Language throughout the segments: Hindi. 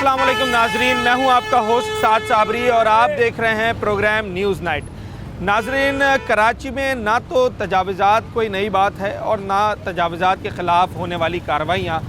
अस्सलाम वालेकुम नाजरीन, मैं हूं आपका होस्ट साद साबरी और आप देख रहे हैं प्रोग्राम न्यूज़ नाइट। नाजरीन, कराची में ना तो तजावुज़ात कोई नई बात है और ना तजावुज़ात के ख़िलाफ़ होने वाली कार्रवाइयाँ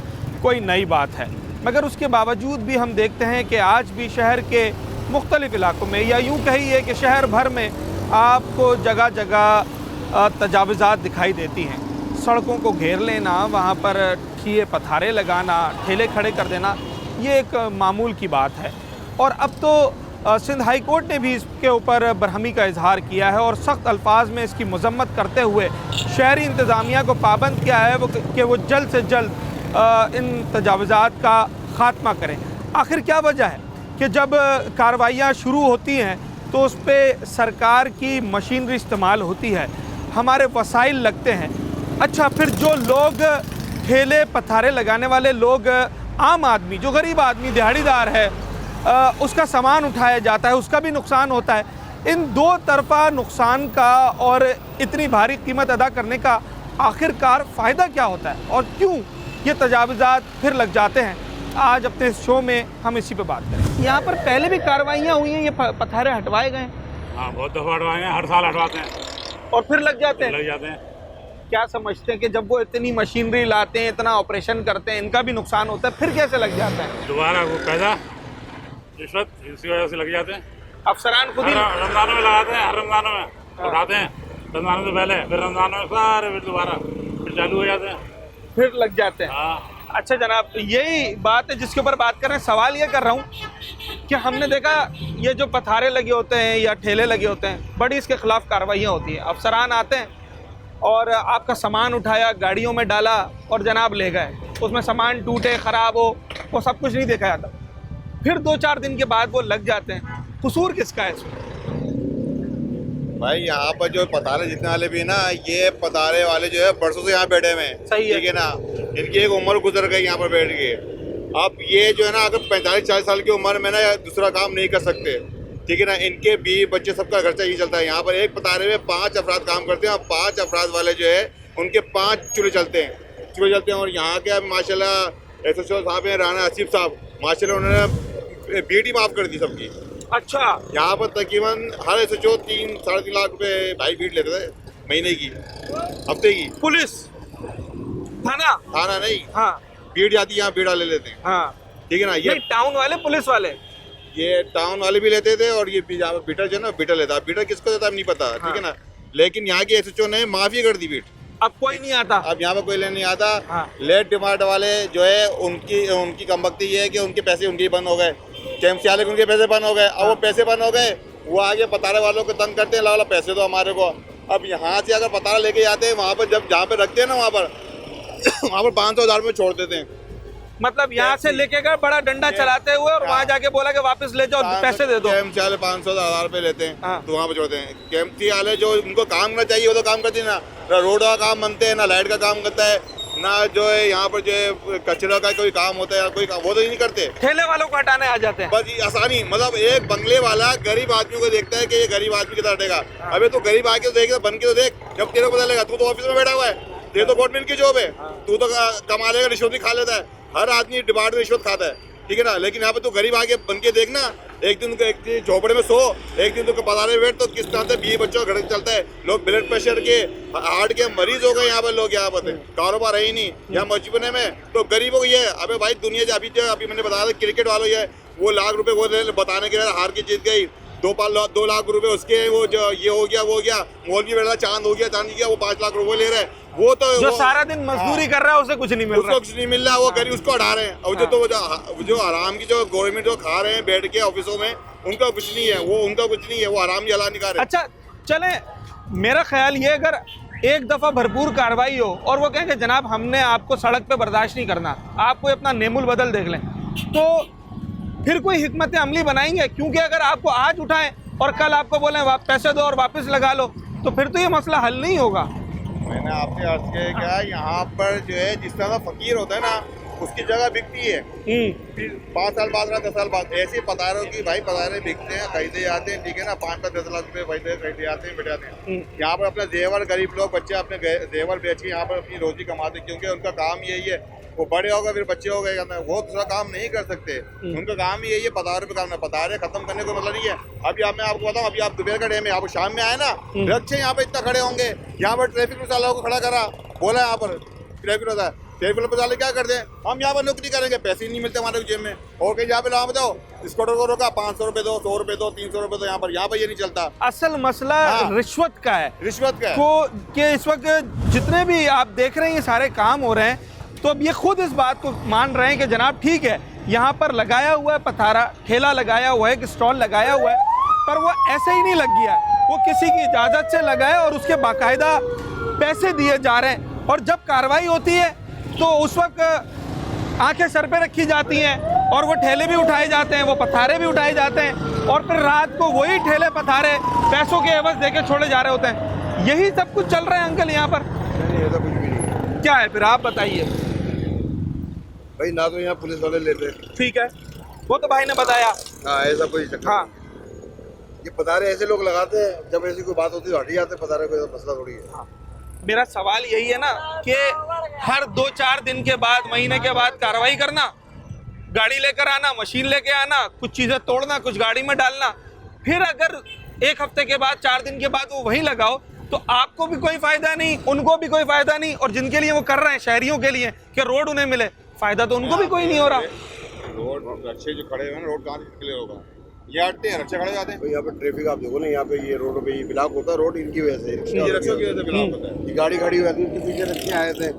कोई नई बात है, मगर उसके बावजूद भी हम देखते हैं कि आज भी शहर के मुख्तलिफ़ इलाकों में, या यूँ कहिए कि शहर भर में आपको जगह जगह तजावुज़ात दिखाई देती हैं। सड़कों को घेर लेना, वहाँ पर ठिये पथारे लगाना, ठेले खड़े कर देना, ये एक मामूल की बात है। और अब तो सिंध हाई कोर्ट ने भी इसके ऊपर बरहमी का इजहार किया है और सख्त अल्फाज में इसकी मजम्मत करते हुए शहरी इंतज़ामिया को पाबंद किया है कि वो जल्द से जल्द इन तजावुज़ात का ख़ात्मा करें। आखिर क्या वजह है कि जब कार्रवाइयाँ शुरू होती हैं तो उस पर सरकार की मशीनरी इस्तेमाल होती है, हमारे वसाइल लगते हैं। अच्छा, फिर जो लोग ठेले पथारे लगाने वाले लोग, आम आदमी जो गरीब आदमी दिहाड़ीदार है, उसका सामान उठाया जाता है, उसका भी नुकसान होता है। इन दो तरफा नुकसान का और इतनी भारी कीमत अदा करने का आखिरकार फ़ायदा क्या होता है और क्यों ये तजावुज़ात फिर लग जाते हैं? आज अपने इस शो में हम इसी पे बात करें। यहाँ पर पहले भी कार्रवाइयाँ हुई हैं, ये पथारे हटवाए गए? हाँ, बहुत दफ़ा हटवाए हैं, हर साल हटवाते हैं और फिर लग जाते हैं। क्या समझते हैं कि जब वो इतनी मशीनरी लाते हैं, इतना ऑपरेशन करते हैं, इनका भी नुकसान होता है, फिर कैसे लग जाता है? दोबारा वो पैसा रिश्वत इसी वजह से लग जाते हैं। अफसरान खुद ही रमजानों में लगाते हैं, हर रमजानों में उठाते हैं, रमजानों से पहले, फिर रमजानों में सारे फिर दोबारा फिर चालू हो जाते हैं, फिर लग जाते हैं। हाँ। अच्छा जनाब, यही बात है जिसके ऊपर बात कर रहे हैं। सवाल ये कर रहा हूँ कि हमने देखा ये जो पथारे लगे होते हैं या ठेले लगे होते हैं, बड़ी इसके खिलाफ कार्रवाइयाँ होती हैं। अफसरान आते हैं और आपका सामान उठाया, गाड़ियों में डाला और जनाब ले गए, उसमें सामान टूटे ख़राब हो, वो सब कुछ नहीं देखा जाता। फिर 2-4 दिन के बाद वो लग जाते हैं। कसूर किसका है इसमें? भाई यहाँ पर जो पतारे जितने वाले भी ना, ये पतारे वाले जो है बरसों से यहाँ बैठे हुए हैं। सही है। ठीक है ना, इनकी एक उम्र गुजर गई यहाँ पर बैठ के। अब ये जो है ना, अगर 45-40 साल की उम्र में ना दूसरा काम नहीं कर सकते, ठीक है ना, इनके बीवी बच्चे सबका खर्चा ही चलता है। यहाँ पर एक पतारे में 5 अफराद काम करते हैं और 5 अफराद वाले जो है उनके 5 चूल्हे चलते हैं। और यहाँ के माशाल्लाह SHO साहब हैं, राना आसिफ साहब, माशाल्लाह उन्होंने बीटी माफ़ कर दी सबकी। अच्छा, यहाँ पर तकरीबन हर SHO 3-3.5 लाख रुपए भाई बीट लेते थे महीने की, हफ्ते की। पुलिस थाना नहीं, हाँ, बीट जाती है यहाँ, बीड़ा ले लेते हैं। हाँ, ठीक है ना, ये टाउन वाले, पुलिस वाले, ये टाउन वाले भी लेते थे और ये बीटर जो है ना, बीटर लेता। बीटर किसको देता है नहीं पता। हाँ। ठीक है ना, लेकिन यहाँ के SHO ने माफी कर दी बीट। अब कोई नहीं आता। अब यहाँ पर कोई लेने नहीं आता। हाँ। लेट डिमांड वाले जो है उनकी कमबख्ती ये है कि उनके पैसे उनके ही बंद हो गए, KMC वाले के उनके पैसे बंद हो गए। अब वो पैसे बंद हो गए, वो आगे पतारे वालों को तंग करते हैं, ला पैसे दो हमारे को। अब यहाँ से अगर पतारा लेके जाते हैं, वहाँ पर जब जहाँ पे रखते हैं ना, वहाँ पर 500,000 में छोड़ देते हैं। मतलब यहाँ से लेके गए, बड़ा डंडा चलाते हुए और वहाँ जाके बोला कि वापस ले जाओ, पैसे दे दो। KMC वाले 500,000 रुपए लेते हैं। हाँ। तो वहाँ पे छोड़ते हैं। KMC वाले जो उनको काम करना चाहिए वो तो काम करते हैं ना, रोड का काम बनते हैं ना, लाइट का काम करता है ना, जो है यहाँ पर जो है कचरा का कोई काम होता है या कोई काम, वो तो नहीं करते। ठेले वालों को हटाने आ जाते हैं। बस ये आसानी, मतलब एक बंगले वाला गरीब आदमी को देखता है कि ये गरीब आदमी कितना हटेगा। अबे तो गरीब आके तो देख, बन के तो देख, जब तेरे को पता लगेगा। तू तो ऑफिस में बैठा हुआ है, तेरे तो गवर्नमेंट की जॉब है, तू तो कमा लेगा, रिश्वत भी खा लेता है। हर आदमी डिपार्ट में रिश्वत खाता है, ठीक है ना। लेकिन यहाँ पे तो गरीब आके बन के देखना, एक दिन एक झोपड़े में सो, एक दिन तो पतारे में बैठ, तो किस तरह से 20 बच्चों का घर चलता है। लोग ब्लड प्रेशर के, हार्ट के मरीज हो गए यहाँ पर लोग। यहाँ पर कारोबार है ही नहीं यहाँ मजबूने में, तो गरीबों को ये है। अबे भाई दुनिया अभी मैंने बताया था, क्रिकेट वालों ये वो लाख रुपए वो बताने के लिए हार के जीत गई, 2 लाख रुपए उसके, वो जो ये हो गया वो हो गया, मौलवी बेटा चांद हो गया, चांदी गया, वो 5 लाख रुपए ले रहे हैं। वो तो जो सारा दिन मजदूरी कर रहा है उसे कुछ नहीं मिल रहा, कुछ नहीं मिल रहा, वो गरीब उसको हटा रहे हैं। और जो आराम की जो गवर्नमेंट जो खा रहे हैं बैठ के ऑफिसों में, उनका कुछ नहीं है, वो उनका कुछ नहीं है, वो आराम ही हला नहीं खा रहे। अच्छा चले, मेरा ख्याल ये, अगर एक दफ़ा भरपूर कार्रवाई हो और वो कहें कि जनाब हमने आपको सड़क पे बर्दाश्त नहीं करना, आप कोई अपना नेमुल बदल देख लें, तो फिर कोई हिकमत अमली बनाएंगे? क्योंकि अगर आपको आज उठाएं और कल आपको बोलें पैसे दो और वापस लगा लो, तो फिर तो ये मसला हल नहीं होगा। मैंने आपसे अर्ज किया क्या, यहाँ पर जो है जिस तरह फकीर होता है ना, उसकी जगह बिकती है। फिर 5 साल बाद 10 साल बाद ऐसे पतारों की भाई पतारे बिकते हैं, खरीदे जाते हैं, ठीक है ना, 5-10 लाख रुपए खरीदे जाते हैं, बैठ जाते हैं। यहाँ पर अपने जेवर, गरीब लोग बच्चे अपने जेवर बेच के यहाँ पर अपनी रोजी कमाते हैं, क्योंकि उनका काम यही है। वो बड़े हो गए फिर बच्चे हो गए, वो दूसरा काम नहीं कर सकते। उनका काम ही यही है, पतारे पे काम है, पतारे खत्म करने को मतलब नहीं है। अभी मैं आपको बताऊं, अभी आप दोपहर का टाइम है, आप शाम में आए ना, बच्चे यहाँ पे इतना खड़े होंगे, यहाँ पर ट्रैफिक पुलिस वालों को खड़ा करा, बोला यहाँ पर ट्रैफिक होता है, ट्रैफिक पुलिस वाले क्या करते हैं, हम यहाँ पर नौकरी करेंगे, पैसे ही नहीं मिलते हमारे जेब में। और कहीं यहाँ पे लाओ बताओ, स्कूटर को रोका 500 रुपए दो, 100 रुपए दो, 300 रुपए दो, यहाँ पर ये नहीं चलता। असल मसला हाँ। रिश्वत का है, रिश्वत का है। को कि इस वक्त जितने भी आप देख रहे हैं ये सारे काम हो रहे हैं, तो अब ये खुद इस बात को मान रहे हैं कि जनाब ठीक है, यहाँ पर लगाया हुआ है पथारा, ठेला लगाया हुआ है, एक स्टॉल लगाया हुआ है, पर वो ऐसे ही नहीं लग गया है, वो किसी की इजाज़त से लगा है और उसके बाकायदा पैसे दिए जा रहे हैं। और जब कार्रवाई होती है तो उस वक्त आंखें सर पे रखी जाती हैं और वो ठेले भी उठाए जाते हैं, वो पथारे भी उठाए जाते हैं, और फिर रात को वही ठेले पथारे पैसों के एवज देके छोड़े जा रहे होते हैं। यही सब कुछ चल रहा है अंकल यहाँ पर। नहीं, ऐसा कुछ भी नहीं। क्या है फिर आप बताइए। भाई ना तो यहाँ पुलिस वाले लेते, ठीक है, वो तो भाई ने बताया। हाँ ऐसा कोई चक्कर हाँ, नहीं। ये पतारे ऐसे लोग लगाते हैं, जब ऐसी कोई बात होती है तो हट ही जाते हैं, पतारे कोई मसला थोड़ी है। मेरा सवाल यही है ना कि हर 2-4 दिन के बाद, महीने के बाद कार्रवाई करना, गाड़ी लेकर आना, मशीन लेके आना, कुछ चीजें तोड़ना, कुछ गाड़ी में डालना, फिर अगर 1 हफ्ते के बाद, 4 दिन के बाद वो वहीं लगाओ, तो आपको भी कोई फायदा नहीं, उनको भी कोई फायदा नहीं, और जिनके लिए वो कर रहे हैं, शहरियों के लिए कि रोड उन्हें मिले, फायदा तो उनको भी कोई नहीं हो रहा। रोड अच्छे जो खड़े हुए हैं, रोड कहाँ से क्लियर होगा, ये हटते हैं, रक्षा खड़े जाते हैं। यहाँ पे ट्रैफिक आप देखो ना, यहाँ पे ये रोड पे ये ब्लॉक होता है, रोड इनकी वजह से, ये रक्षा की वजह से ब्लॉक होता है। ये गाड़ी खड़ी हुई है, इनके पीछे रखे आए थे,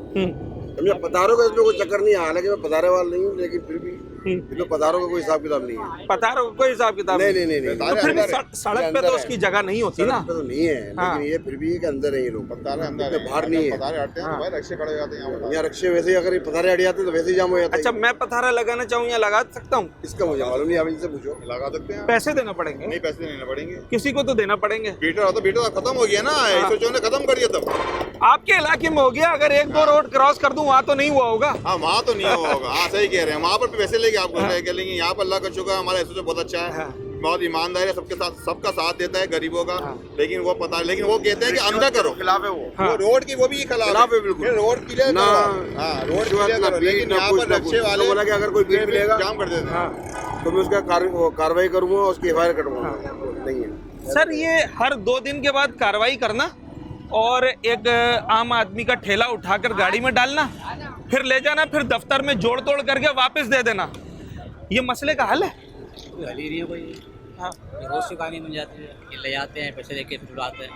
समझे। पतारों का इसमें कोई चक्कर नहीं है, हालांकि मैं पतारे वाला नहीं हूँ, लेकिन फिर भी इसमें पतारों का कोई हिसाब किताब नहीं है। पतारों का कोई हिसाब किताब नहीं। तो फिर भी सड़क पे तो उसकी जगह नहीं होती ना, तो नहीं है, हाँ। लेकिन ये फिर भी एक अंदर है, ये लोग पतारे अंदर बाहर नहीं है, पतारे हटते हैं तो भाई रक्षे खड़े जाते हैं। यहाँ रक्षे वैसे ही, अगर पतारे हट जाते हैं तो वैसे ही जाम हो जाता है। अच्छा, मैं पतारा लगाना चाहूँ या लगा सकता हूँ? इसका मुझे मालूम नहीं, आप इनसे पूछो। लगा सकते हैं, पैसे देना पड़ेंगे? नहीं पैसे देने पड़ेंगे, किसी को तो देना पड़ेंगे। बीटर होता, बीटर तो खत्म हो गया ना, सोचो ने खत्म कर दिया तब। आपके इलाके में हो गया, अगर 1-2 रोड क्रॉस कर दूं वहाँ तो नहीं हुआ होगा। हाँ वहाँ तो नहीं हुआ होगा, हाँ सही कह रहे हैं, वहाँ पर पैसे लेके आपको लेके लेंगे। यहाँ पर अल्लाह का शुक्र है, हमारा एसोसिएशन बहुत अच्छा है, बहुत ईमानदार है, सबके साथ, सबका साथ देता है गरीबों का। लेकिन वो पता, लेकिन वो कहते हैं कि अंदर करो, खिलाफ है वो रोड की, वो भी खिलाफ है बिल्कुल। रोड क्लियर करो, हाँ रोड क्लियर करो, लेकिन यहाँ पर रक्षे वाले बोला कि अगर कोई बीट मिलेगा जाम कर देते हैं, तो मैं उसका कार्रवाई करूँगा, उसकी एफआईआर कटवाऊंगा। नहीं है सर, ये हर 2 दिन के बाद कार्रवाई करना और एक आम आदमी का ठेला उठाकर गाड़ी में डालना, फिर ले जाना, फिर दफ्तर में जोड़ तोड़ करके वापस दे देना, ये मसले का हल है? कोई हल ही नहीं है कोई। हाँ, रोज से कहानी बन जाती है, ये ले जाते हैं, पैसे लेके फिर उड़ाते हैं।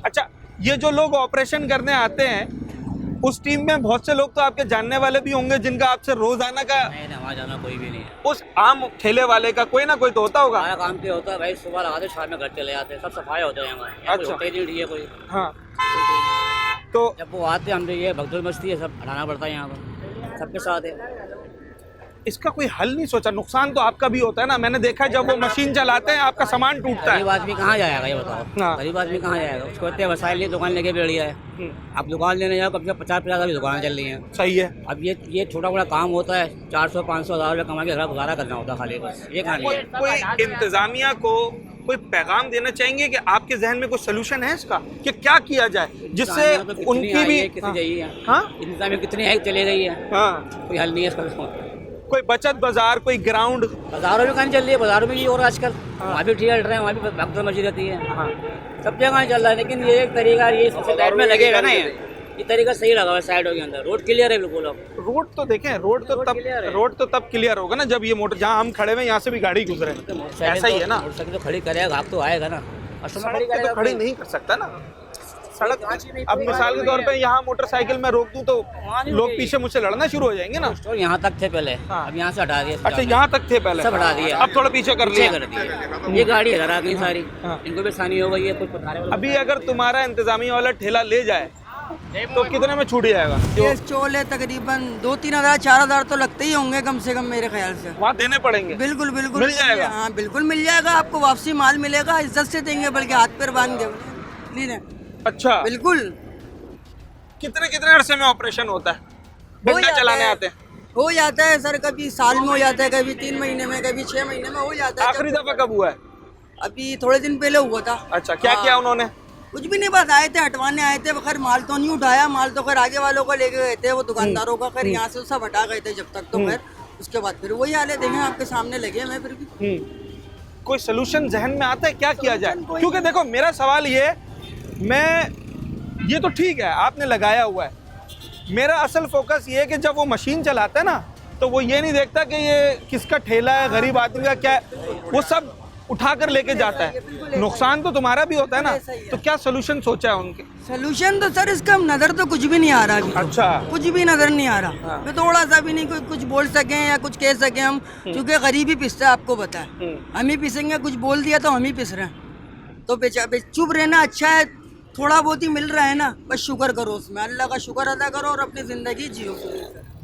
अच्छा, ये जो लोग ऑपरेशन करने आते हैं, उस टीम में बहुत से लोग तो आपके जानने वाले भी होंगे जिनका आपसे रोजाना का? नहीं, हमारा जाना कोई भी नहीं है। उस आम ठेले वाले का कोई ना कोई तो होता होगा। हमारा काम क्या होता है भाई, सुबह लगाते, शाम में घर चले जाते हैं, सब सफाई होते हैं हमारे। अच्छा, होते ही नहीं है कोई। हाँ, तो जब वो आते हैं, हम ये भगदड़ मस्ती है, सब हटाना पड़ता है यहाँ पर, सबके साथ है। इसका कोई हल नहीं सोचा? नुकसान तो आपका भी होता है ना, मैंने देखा है जब वो मशीन चलाते हैं आपका सामान टूटता है। गरीब आदमी कहाँ जाएगा ये बताओ, हाँ। गरीब आदमी कहाँ जाएगा? उसको इतने वसाइल लिए दुकान लेके बैठ गया है। आप दुकान लेने जाओ, कम से कम 50-50 की दुकान चल रही है। सही है। अब ये छोटा मोटा काम होता है, 400-500 हज़ार रुपये कमा के घर गुजारा करना होता है खाली, बस ये कहानी है। कोई इंतजामिया को कोई पैगाम देना चाहेंगे कि आपके जहन में कोई सोल्यूशन है इसका, कि क्या किया जाए जिससे उनकी भी इंतजामिया कितनी है, चले गई है, कोई हल नहीं है इसका। कोई बचत बाजार, कोई ग्राउंड, बाजारों में कहानी चल रही है, बाजारों में ये हो रहा है आजकल, वहाँ भी ठेले हट रहे हैं, वहाँ भी भगदड़ मची रहती है, सब जगह चल रहा है। लेकिन ये एक तरीका, ये सबसे साइड में लगेगा ना, ये तरीका सही लगा हुआ है साइडों के अंदर। रोड क्लियर है बिल्कुल। अब रोड तो देखें, रोड तो तब क्लियर होगा ना जब ये मोटर, जहाँ हम खड़े हुए यहाँ से भी गाड़ी गुजरे, ऐसा ही है ना। मोटरसाइकिल तो खड़ी करेगा, आप तो आएगा ना, सड़क पे तो खड़ी नहीं कर सकता ना सड़क। अब मिसाल के तौर पे यहाँ मोटरसाइकिल में रोक दूं तो लोग पीछे मुझसे लड़ना शुरू हो जाएंगे ना। यहाँ तक थे पहले, अब यहाँ से हटा दिया। अच्छा, यहाँ तक थे पहले, सब हटा दिया, अब थोड़ा पीछे कर लिया। ये गाड़ी इधर आ गई सारी, इनको भी आसानी हो गई है। कुछ अभी अगर तुम्हारा इंतजामिया वाला ठेला ले जाए तो कितने में छूट जाएगा? ये स्टॉल है, तकरीबन 2-3 हज़ार 4 हज़ार तो लगते ही होंगे कम से कम मेरे ख्याल से। वहाँ देने पड़ेंगे? बिल्कुल बिल्कुल मिल जाएगा। हाँ बिल्कुल मिल जाएगा, आपको वापसी माल मिलेगा, इज्जत से देंगे, बल्कि हाथ पैर बांध के नहीं। अच्छा, बिल्कुल। कितने अरसे में ऑपरेशन होता है? डंडा चलाने आते हैं? हो जाता है सर, कभी साल में हो जाता है, कभी 3 महीने में, कभी 6 महीने में हो जाता है। आखिरी दफा कब हुआ है? अभी थोड़े दिन पहले हुआ था। अच्छा, क्या किया उन्होंने? कुछ भी नहीं, बस आए थे हटवाने आए थे, खैर माल तो नहीं उठाया, माल तो खैर आगे वालों को लेके गए थे, वो दुकानदारों का खैर यहाँ से सब हटा गए थे जब तक, तो खैर उसके बाद फिर वही हाल है, देखें आपके सामने लगे मैं फिर भी। कोई सलूशन जहन में आता है क्या किया जाए? क्योंकि देखो मेरा सवाल ये, ये तो ठीक है आपने लगाया हुआ है, मेरा असल फोकस ये है कि जब वो मशीन चलाता है ना तो वो ये नहीं देखता कि ये किसका ठेला है, गरीब आदमी का क्या है, वो सब उठा कर लेके जाता है, नुकसान तो तुम्हारा भी होता है ना। तो क्या सोल्यूशन सोचा है उनके? सोल्यूशन तो सर इसका नजर तो कुछ भी नहीं आ रहा अभी तो। अच्छा, कुछ भी नजर नहीं आ रहा, तो थोड़ा सा भी नहीं कोई कुछ बोल सके या कुछ कह सके हम, क्योंकि गरीब ही पिसता है, आपको पता है, हम ही पिसेंगे, कुछ बोल दिया तो हम ही पिस रहे हैं, तो चुप रहना अच्छा है, थोड़ा बहुत ही मिल रहा है ना, बस शुक्र करो उसमें, अल्लाह का शुक्र अदा करो और अपनी जिंदगी जियो।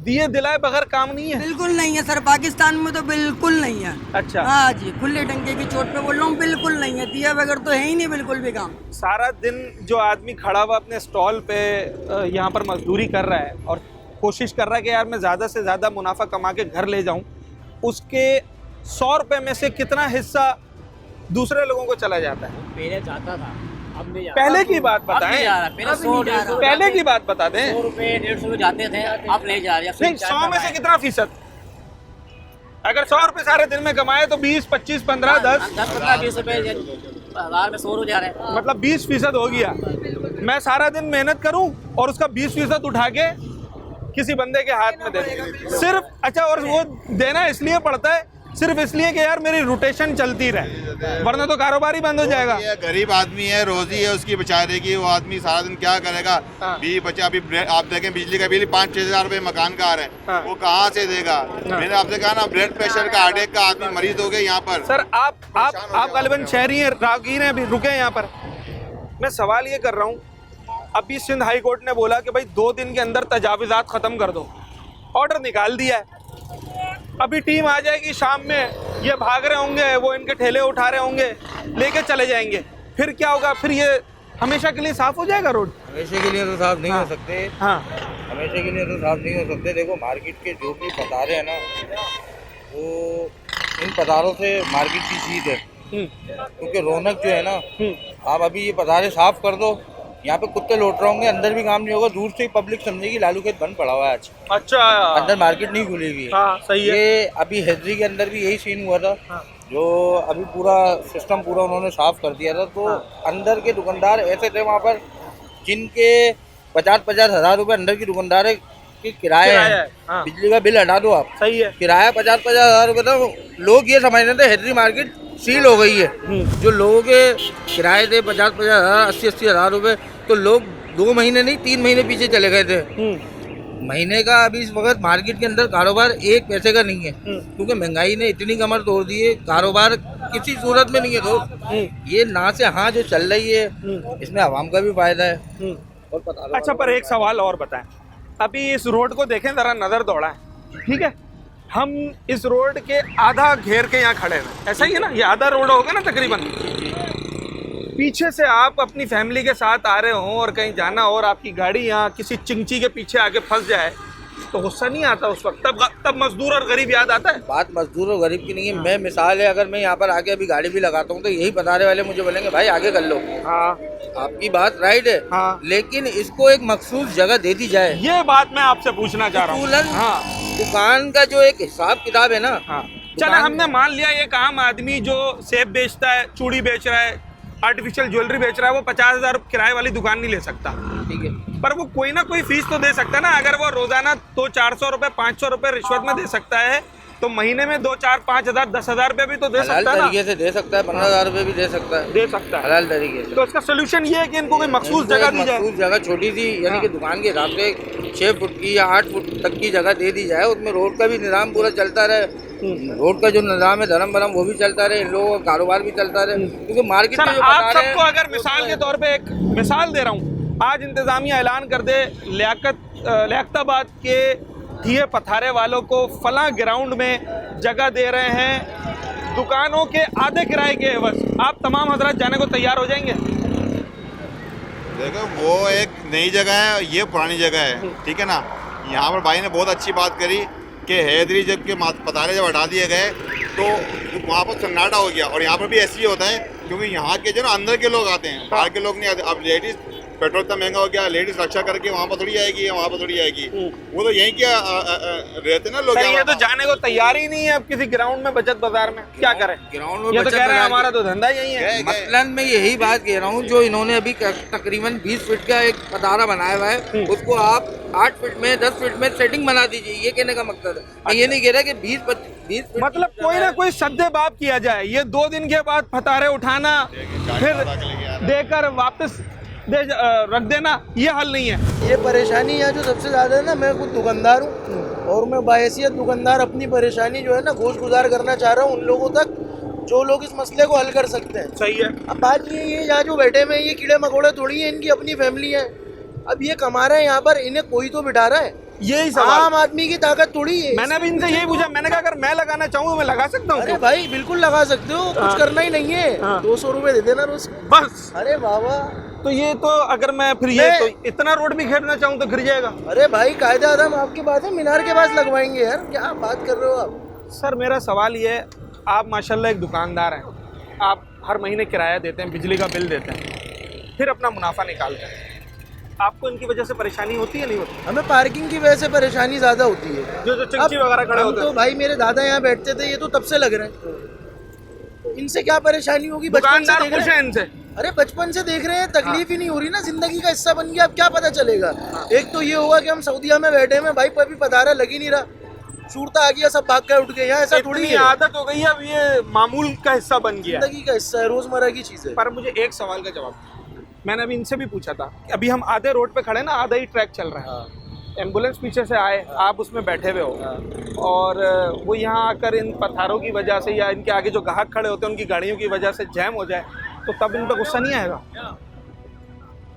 दिए दिलाए बगैर काम नहीं है? बिल्कुल नहीं है सर, पाकिस्तान में तो बिल्कुल नहीं है। अच्छा, हाँ जी, खुले डंके की चोट पे बोल रहा हूँ, बिल्कुल नहीं है, दिया बगैर तो है ही नहीं बिल्कुल भी काम। सारा दिन जो आदमी खड़ा हुआ अपने स्टॉल पे यहाँ पर मजदूरी कर रहा है और कोशिश कर रहा है कि यार मैं ज़्यादा से ज़्यादा मुनाफा कमा के घर ले जाऊँ, उसके 100 रुपये में से कितना हिस्सा दूसरे लोगों को चला जाता है? पहले जाता था, अब नहीं पहले की बात बताएं, पहले की बात बता दें। 100 रुपए 150 रुपए जाते थे, अब नहीं जा रहे। नहीं, 100 में से कितना फीसद? अगर 100 रुपए सारे दिन में कमाए तो 20, 25, 15, 10, 20 रुपए हजार में 100 रुपए जा रहे हैं, मतलब 20% हो गया। मैं सारा दिन मेहनत करूं और उसका 20% उठा के किसी बंदे के हाथ में दे दूं सिर्फ। अच्छा, और वो देना इसलिए पड़ता है सिर्फ इसलिए कि यार मेरी रोटेशन चलती रहे, वरना तो कारोबार ही बंद हो जाएगा। ये गरीब आदमी है, रोजी है उसकी बेचारे की, वो आदमी सारा दिन क्या करेगा? बच्चा अभी आप देखें बिजली का बिल 5-6 हजार रुपए मकान का आ रहा है, वो कहाँ से देगा? मैंने आपसे कहा ना, ब्लड प्रेशर का, हार्ट अटैक का आदमी मरीज हो गए यहाँ पर। सर आप गालिबन शहरी हैं, राहगीर हैं, अभी रुके यहाँ पर। मैं सवाल ये कर रहा हूँ, अभी सिंध हाई कोर्ट ने बोला कि भाई 2 दिन के अंदर तजाविज़ात ख़त्म कर दो, ऑर्डर निकाल दिया है। अभी टीम आ जाएगी शाम में, ये भाग रहे होंगे, वो इनके ठेले उठा रहे होंगे, लेके चले जाएंगे, फिर क्या होगा? फिर ये हमेशा के लिए साफ हो जाएगा रोड? हमेशा के लिए तो साफ नहीं हो सकते। हाँ, हमेशा के लिए तो साफ नहीं हो सकते। देखो मार्केट के जो भी पतारे हैं ना, वो इन पतारों से मार्केट की जीत है, क्योंकि रौनक जो है ना, आप अभी ये पतारे साफ कर दो, यहाँ पे कुत्ते लौट रहे होंगे, अंदर भी काम नहीं होगा, दूर से ही पब्लिक समझेगी लालू खेत बंद पड़ा हुआ है आज। अच्छा, अंदर मार्केट नहीं खुलेगी। हाँ, सही है। ये अभी हैदरी के अंदर भी यही सीन हुआ था। जो अभी पूरा सिस्टम पूरा उन्होंने साफ कर दिया था, तो अंदर के दुकानदार ऐसे थे वहाँ पर जिनके 50-50 हजार रुपए अंदर की दुकानदार की किराया है। हाँ। बिजली का बिल हटा दो आप, सही है। किराया 50-50 हजार रुपए था। लोग ये समझ रहे थे हैदरी मार्केट सील हो गई है। जो लोगों के किराए थे 50-50 हजार, 80-80 हजार रुपए, तो लोग 2 महीने नहीं 3 महीने पीछे चले गए थे। महीने का अभी इस वक्त मार्केट के अंदर कारोबार 1 पैसे का नहीं है, क्योंकि महंगाई ने इतनी कमर तोड़ दी है, कारोबार किसी सूरत में नहीं है। दोस्त ये ना से हाँ जो चल रही है, इसमें आवाम का भी फायदा है और पता। अच्छा, पर एक सवाल और बताएं, अभी इस रोड को देखें जरा, नज़र दौड़ाएं, ठीक है? हम इस रोड के आधा घेर के यहाँ खड़े हैं, ऐसा ही है ना? ये आधा रोड होगा ना तकरीबन। पीछे से आप अपनी फैमिली के साथ आ रहे हो और कहीं जाना हो और आपकी गाड़ी यहाँ किसी चिंची के पीछे आके फंस जाए, तो गुस्सा नहीं आता उस वक्त? तब मजदूर और गरीब याद आता है? बात मजदूर और गरीब की नहीं है। मैं मिसाल है, अगर मैं यहाँ पर आके अभी गाड़ी भी लगाता हूँ तो यही पतारे वाले मुझे बोलेंगे भाई आगे कर लो। हाँ, आपकी बात राइट है। हाँ। लेकिन इसको एक मखसूस जगह दे दी जाए। ये बात मैं आपसे पूछना चाह रहा हूँ। हाँ, दुकान का जो एक हिसाब किताब है ना, हाँ, चलो हमने मान लिया एक आम आदमी जो सेब बेचता है, चूड़ी बेच रहा है, आर्टिफिशियल ज्वेलरी बेच रहा है, वो 50,000 किराए वाली दुकान नहीं ले सकता, ठीक है, पर वो कोई ना कोई फीस तो दे सकता है ना। अगर वो रोजाना 200-400 रुपए 500 रुपए रिश्वत में दे सकता है, तो महीने में 2-4-5,000 10,000 रुपए भी तो दे सकता है ना? तरीके से दे सकता है, 15,000 रुपए भी दे सकता है, दे सकता है हलाल तरीके से। तो इसका सोल्यूशन ये है कि इनको कोई मखसूस जगह दी जाए। मखसूस जगह छोटी सी, यानी कि दुकान के हिसाब से 6 फुट की या 8 फुट तक की जगह दे दी जाए, उसमें रोड का भी निज़ाम पूरा चलता रहे, रोड का जो निज़ाम है धर्म बरम वो भी चलता रहे, इन लोगों का कारोबार भी चलता रहे, क्योंकि मार्केट में जो आप सबको अगर मिसाल के तौर पे एक मिसाल दे रहा हूँ, आज इंतजामिया ऐलान कर दे लियाकताबाद के दिए पथारे वालों को फला ग्राउंड में जगह दे रहे हैं दुकानों के आधे किराए के एवज, आप तमाम हजरात जाने को तैयार हो जाएंगे? देखो वो एक नई जगह है, ये पुरानी जगह है, ठीक है ना? यहाँ पर भाई ने बहुत अच्छी बात करी कि हैदरी जब के पतारे जब हटा दिए गए तो वहाँ पर सन्नाटा हो गया। और यहाँ पर भी ऐसे ही होता है, क्योंकि यहाँ के जो ना अंदर के लोग आते हैं, बाहर के लोग नहीं आते। अब लेडीज पेट्रोल इतना महंगा हो गया, लेडीज रक्षा करके वहाँ पर थोड़ी आएगी, वहाँ पर थोड़ी आएगी। वो तो यहीं क्या रहते ना लोग। ये तो जाने को तैयार ही नहीं है अब किसी ग्राउंड में, बचत बाजार में। क्या करें? ग्राउंड में ये तो बचत कह रहे हैं बाजार हमारा तो धंधा यही है। मसलन मैं यही बात कह रहा हूँ, जो इन्होंने अभी तकरीबन 20 फीट का एक पतारा बनाया हुआ है, उसको आप 8 फीट में 10 फीट में सेटिंग बना दीजिए। ये कहने का मकसद है। मैं ये नहीं कह रहा कि 20 फीट मतलब कोई ना कोई सद्देबाब किया जाए। ये 2 दिन के बाद पतारे उठाना फिर देकर वापस रख देना, ये हल नहीं है। ये परेशानी यहाँ जो सबसे ज़्यादा है ना, मैं खुद दुकानदार हूँ और मैं बाहैसियत दुकानदार अपनी परेशानी जो है ना गोश गुजार करना चाह रहा हूँ उन लोगों तक जो लोग इस मसले को हल कर सकते हैं। सही है। अब बात ये यहाँ जो बैठे हुए हैं ये कीड़े मकोड़े थोड़ी है, इनकी अपनी फैमिली है। अब ये कमा रहे हैं यहाँ पर, इन्हें कोई तो बिठा रहा है। यही सवाल आम आदमी की ताकत थोड़ी है। मैंने भी इनसे यही पूछा, मैंने कहा अगर मैं लगाना चाहूँ मैं लगा सकता हूँ? अरे भाई बिल्कुल लगा सकते हो, कुछ करना ही नहीं है। 200 रुपए दे देना रोज बस। अरे बाबा, तो ये तो अगर मैं फिर ये तो इतना रोड भी घेरना चाहूँ तो गिर जाएगा। अरे भाई कायदा आदम आपकी बात है, मीनार के पास लगवाएंगे यार, क्या बात कर रहे हो आप। सर मेरा सवाल ये है, आप माशाल्लाह एक दुकानदार हैं, आप हर महीने किराया देते हैं, बिजली का बिल देते हैं, फिर अपना मुनाफा निकालते हैं। आपको इनकी वजह से परेशाानी होती है नहीं होती? हमें पार्किंग की वजह से परेशानी ज्यादा होती है। जो चिंची वगैरह खड़े होते तो हैं। भाई मेरे दादा यहाँ बैठते थे, ये तो तब से लग रहे हैं। तो इनसे क्या परेशानी होगी? बचपन से दुकानदार देख रहे खुश है हैं। इनसे? अरे बचपन से देख रहे हैं, तकलीफ ही नहीं हो रही ना, जिंदगी का हिस्सा बन गया। अब क्या पता चलेगा? एक तो ये होगा कि हम सऊदीया में बैठे हैं भाई, पर भी पतारा लग ही नहीं रहा, छूटता आ गया, सब भाग कर उठ गए। यहाँ ऐसा थोड़ी इतनी है, आदत हो गई है, अब ये मामूल का हिस्सा बन गया है। जिंदगी का हिस्सा है, रोजमर्रा की चीज है। पर मुझे एक सवाल का जवाब, मैंने अभी इनसे भी पूछा था कि अभी हम आधे रोड पे खड़े ना, आधा ही ट्रैक चल रहा है, एम्बुलेंस पीछे से आए, आप उसमें बैठे हुए हो और वो यहाँ आकर इन पत्थरों की वजह से या इनके आगे जो ग्राहक खड़े होते हैं उनकी गाड़ियों की वजह से जैम हो जाए, तो तब इन पर गुस्सा नहीं आएगा?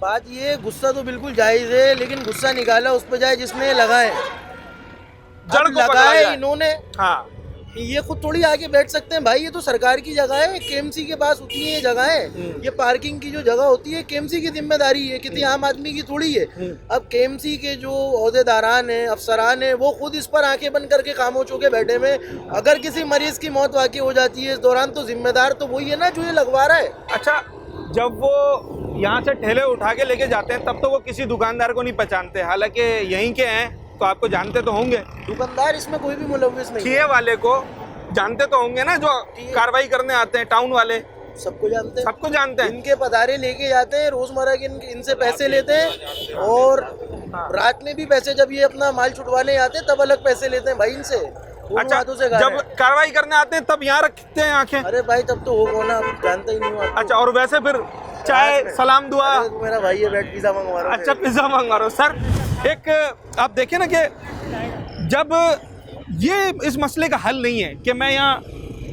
बात ये, गुस्सा तो बिल्कुल जायज है, लेकिन गुस्सा निकाला उस पर जाए जिसने लगाए, जड़ को पकड़ा लगाए जाए। इन्होंने। हाँ, ये खुद थोड़ी आके बैठ सकते हैं भाई, ये तो सरकार की जगह है, केएमसी के पास उतनी ये जगह है। ये पार्किंग की जो जगह होती है केएमसी की जिम्मेदारी है, किसी आम आदमी की थोड़ी है। अब केएमसी के जो ओहदेदारान हैं, अफसरान हैं, वो खुद इस पर आंखें बंद करके खामोश होके बैठे में। अगर किसी मरीज की मौत वाकई हो जाती है इस दौरान, तो जिम्मेदार तो वही है ना जो ये लगवा रहा है। अच्छा, जब वो यहाँ से ठेले उठा के लेके जाते हैं तब तो वो किसी दुकानदार को नहीं पहचानते, हालांकि यहीं के हैं तो आपको जानते तो होंगे। दुकानदार इसमें कोई भी मुलव्विस नहीं है। ठिये वाले को जानते तो होंगे ना, जो कार्रवाई करने आते हैं, टाउन वाले सबको जानते हैं, सबको जानते हैं। इनके पधारे लेके जाते हैं रोजमर्रा के, इनसे पैसे लेते हैं। और रात में भी पैसे, जब ये अपना माल छुटवाने आते हैं तब अलग पैसे लेते हैं भाई इनसे। अच्छा, हाथों से जब कार्रवाई करने आते हैं तब यहाँ रखते हैं आंखें? अरे भाई तब तो होगा ना, आप जानते ही नहीं हो। अच्छा, और वैसे फिर चाय सलाम दुआ? तो मेरा भाई है, बैठ पिज्जा मंगवा रहा हूं। अच्छा, पिज्जा मंगवा रहे हो। सर एक आप देखिए ना कि जब ये इस मसले का हल नहीं है कि मैं यहाँ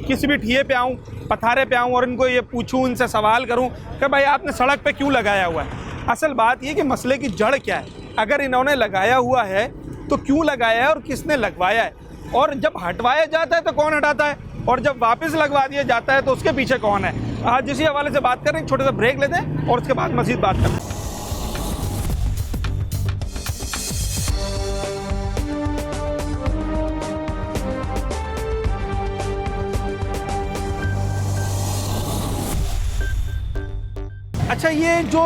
किसी भी ठिये पे आऊँ, पथारे पे आऊँ और इनको ये पूछूँ, इनसे सवाल करूँ कि भाई आपने सड़क पे क्यों लगाया हुआ है। असल बात ये कि मसले की जड़ क्या है, अगर इन्होंने लगाया हुआ है तो क्यों लगाया है और किसने लगवाया है, और जब हटवाया जाता है तो कौन हटाता है, और जब वापस लगवा दिया जाता है तो उसके पीछे कौन है। आज इसी हवाले से बात करें, छोटे सा ब्रेक लेते हैं और उसके बाद मज़ीद बात करते हैं। अच्छा, ये जो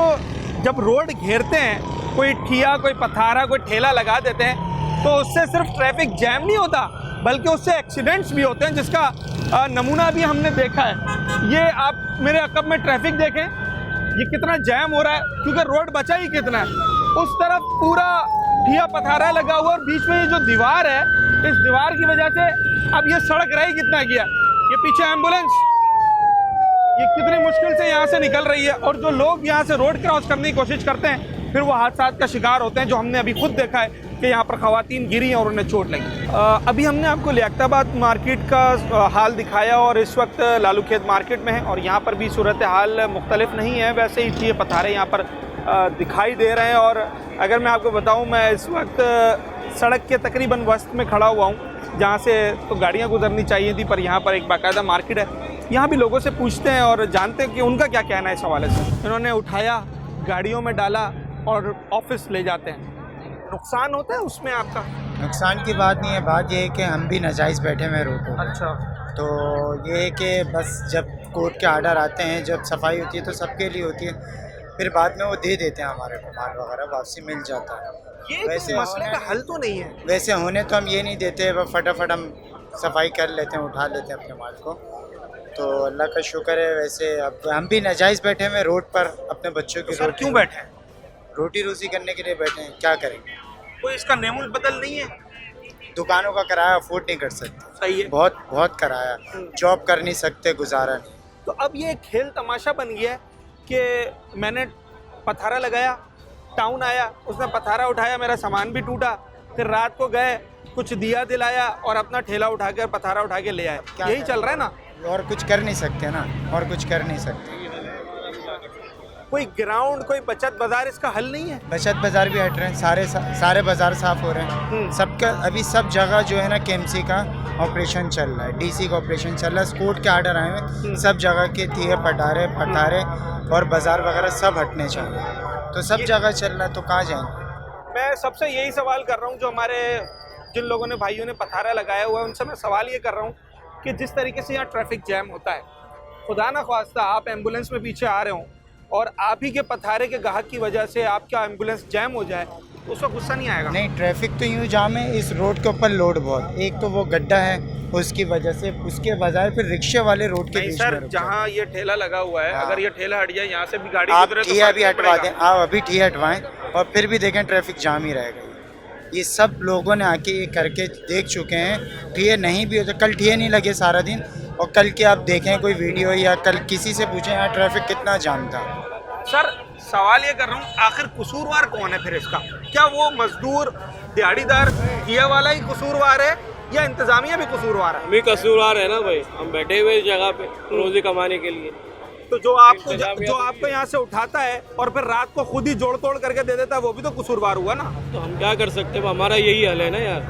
जब रोड घेरते हैं, कोई ठिया, कोई पथारा, कोई ठेला लगा देते हैं, तो उससे सिर्फ ट्रैफिक जैम नहीं होता बल्कि उससे एक्सीडेंट्स भी होते हैं, जिसका नमूना भी हमने देखा है। ये आप मेरे अकब में ट्रैफिक देखें, ये कितना जैम हो रहा है, क्योंकि रोड बचा ही कितना है। उस तरफ पूरा ठिया पथारा लगा हुआ और बीच में ये जो दीवार है, इस दीवार की वजह से अब ये सड़क रही कितना गया। ये पीछे एम्बुलेंस, ये कितनी मुश्किल से यहाँ से निकल रही है, और जो लोग यहाँ से रोड क्रॉस करने की कोशिश करते हैं फिर वो हादसा का शिकार होते हैं, जो हमने अभी खुद देखा है कि यहाँ पर खवातीन गिरी और उन्हें चोट लगी। अभी हमने आपको लियाकताबाद मार्केट का हाल दिखाया और इस वक्त लालू खेत मार्केट में है, और यहाँ पर भी सूरत हाल मुख्तलिफ नहीं है, वैसे ही ये पथारे यहाँ पर दिखाई दे रहे हैं। और अगर मैं आपको बताऊँ, मैं इस वक्त सड़क के तकरीबन वस्त में खड़ा हुआ हूँ, जहाँ से तो गाड़ियाँ गुजरनी चाहिए थी, पर यहाँ पर एक बाकायदा मार्केट है। यहाँ भी लोगों से पूछते हैं और जानते हैं कि उनका क्या कहना है इस हवाले से। इन्होंने उठाया, गाड़ियों में डाला और ऑफिस ले जाते हैं। नुकसान होता है उसमें आपका? नुकसान की बात नहीं है, बात यह है कि हम भी नाजायज़ बैठे हुए रोड पर। अच्छा, तो ये है कि बस जब कोर्ट के आर्डर आते हैं, जब सफाई होती है तो सबके लिए होती है, फिर बाद में वो दे देते हैं हमारे को, माल वगैरह वापसी मिल जाता है। ये वैसे तो मसले होने का हल तो नहीं है। वैसे होने तो हम ये नहीं देते, बस फटाफट हम सफाई कर लेते हैं, उठा लेते हैं अपने माल को। तो अल्लाह का शुक्र है। वैसे अब हम भी नाजायज़ बैठे हुए रोड पर, अपने बच्चों की सर क्यों बैठे हैं? रोटी रोजी करने के लिए बैठे हैं, क्या करेंगे? कोई इसका नेमुल बदल नहीं है? दुकानों का किराया अफोर्ड नहीं कर सकते, सही है। बहुत बहुत किराया, जॉब कर नहीं सकते, गुजारा नहीं। तो अब ये खेल तमाशा बन गया है कि मैंने पथारा लगाया, टाउन आया, उसने पथारा उठाया, मेरा सामान भी टूटा, फिर रात को गए, कुछ दिया दिलाया और अपना ठेला उठाकर पथारा उठा के ले आए। यही चल रहा है ना? और कुछ कर नहीं सकते ना, और कुछ कर नहीं सकते। कोई ग्राउंड, कोई बचत बाजार इसका हल नहीं है? बचत बाजार भी हट रहे हैं, सारे बाजार साफ हो रहे हैं। सबका अभी सब जगह जो है ना केएमसी का ऑपरेशन चल रहा है, डीसी का ऑपरेशन चल रहा है, कोर्ट के आर्डर आए हुए, सब जगह के थिए पटारे और बाजार वगैरह सब हटने चाहिए। तो सब जगह चल रहा है, तो कहाँ जाएंगे? मैं सबसे यही सवाल कर रहा हूँ, जो हमारे जिन लोगों ने, भाइयों ने पथारा लगाया हुआ है, उनसे मैं सवाल ये कर रहा हूँ कि जिस तरीके से यहाँ ट्रैफिक जैम होता है, खुदा ना ख्वास्ता आप एम्बुलेंस में पीछे आ रहे हो और आप ही के पथारे के गाहक की वजह से आपका एम्बुलेंस जैम हो जाए, तो उसका गुस्सा नहीं आएगा? नहीं, ट्रैफिक तो यूँ जाम है, इस रोड के ऊपर लोड बहुत, एक तो वो गड्ढा है उसकी वजह से, उसके बजाय फिर रिक्शे वाले रोड के बीच सर, में जहाँ ये ठेला लगा हुआ है, अगर ये ठेला हट जाए, यहाँ से भी गाड़ी आप गुजरे तो ठिया फर्क भी नहीं हटवा पड़ेगा। दें, आप अभी ठिया हटवाएं और फिर भी देखें ट्रैफिक जाम ही रहेगा। ये सब लोगों ने आके ये करके देख चुके हैं। ठिये नहीं भी होते, कल ठिये नहीं लगे सारा दिन, और कल के आप देखें कोई वीडियो या कल किसी से पूछें यहाँ ट्रैफिक कितना जाम था। सर सवाल ये कर रहा हूँ, आखिर कसूरवार कौन है फिर इसका? क्या वो मजदूर दिहाड़ीदार ठिया वाला ही कसूरवार है या इंतजामिया भी कसूरवार है? हम भी कसूरवार है ना भाई, हम बैठे हुए इस जगह पे रोजी कमाने के लिए। तो जो आपको यहाँ से उठाता है और फिर रात को खुद ही जोड़ तोड़ करके दे देता है, वो भी तो कसूरवार हुआ ना? तो हम क्या कर सकते हैं, हमारा यही हाल है ना यार,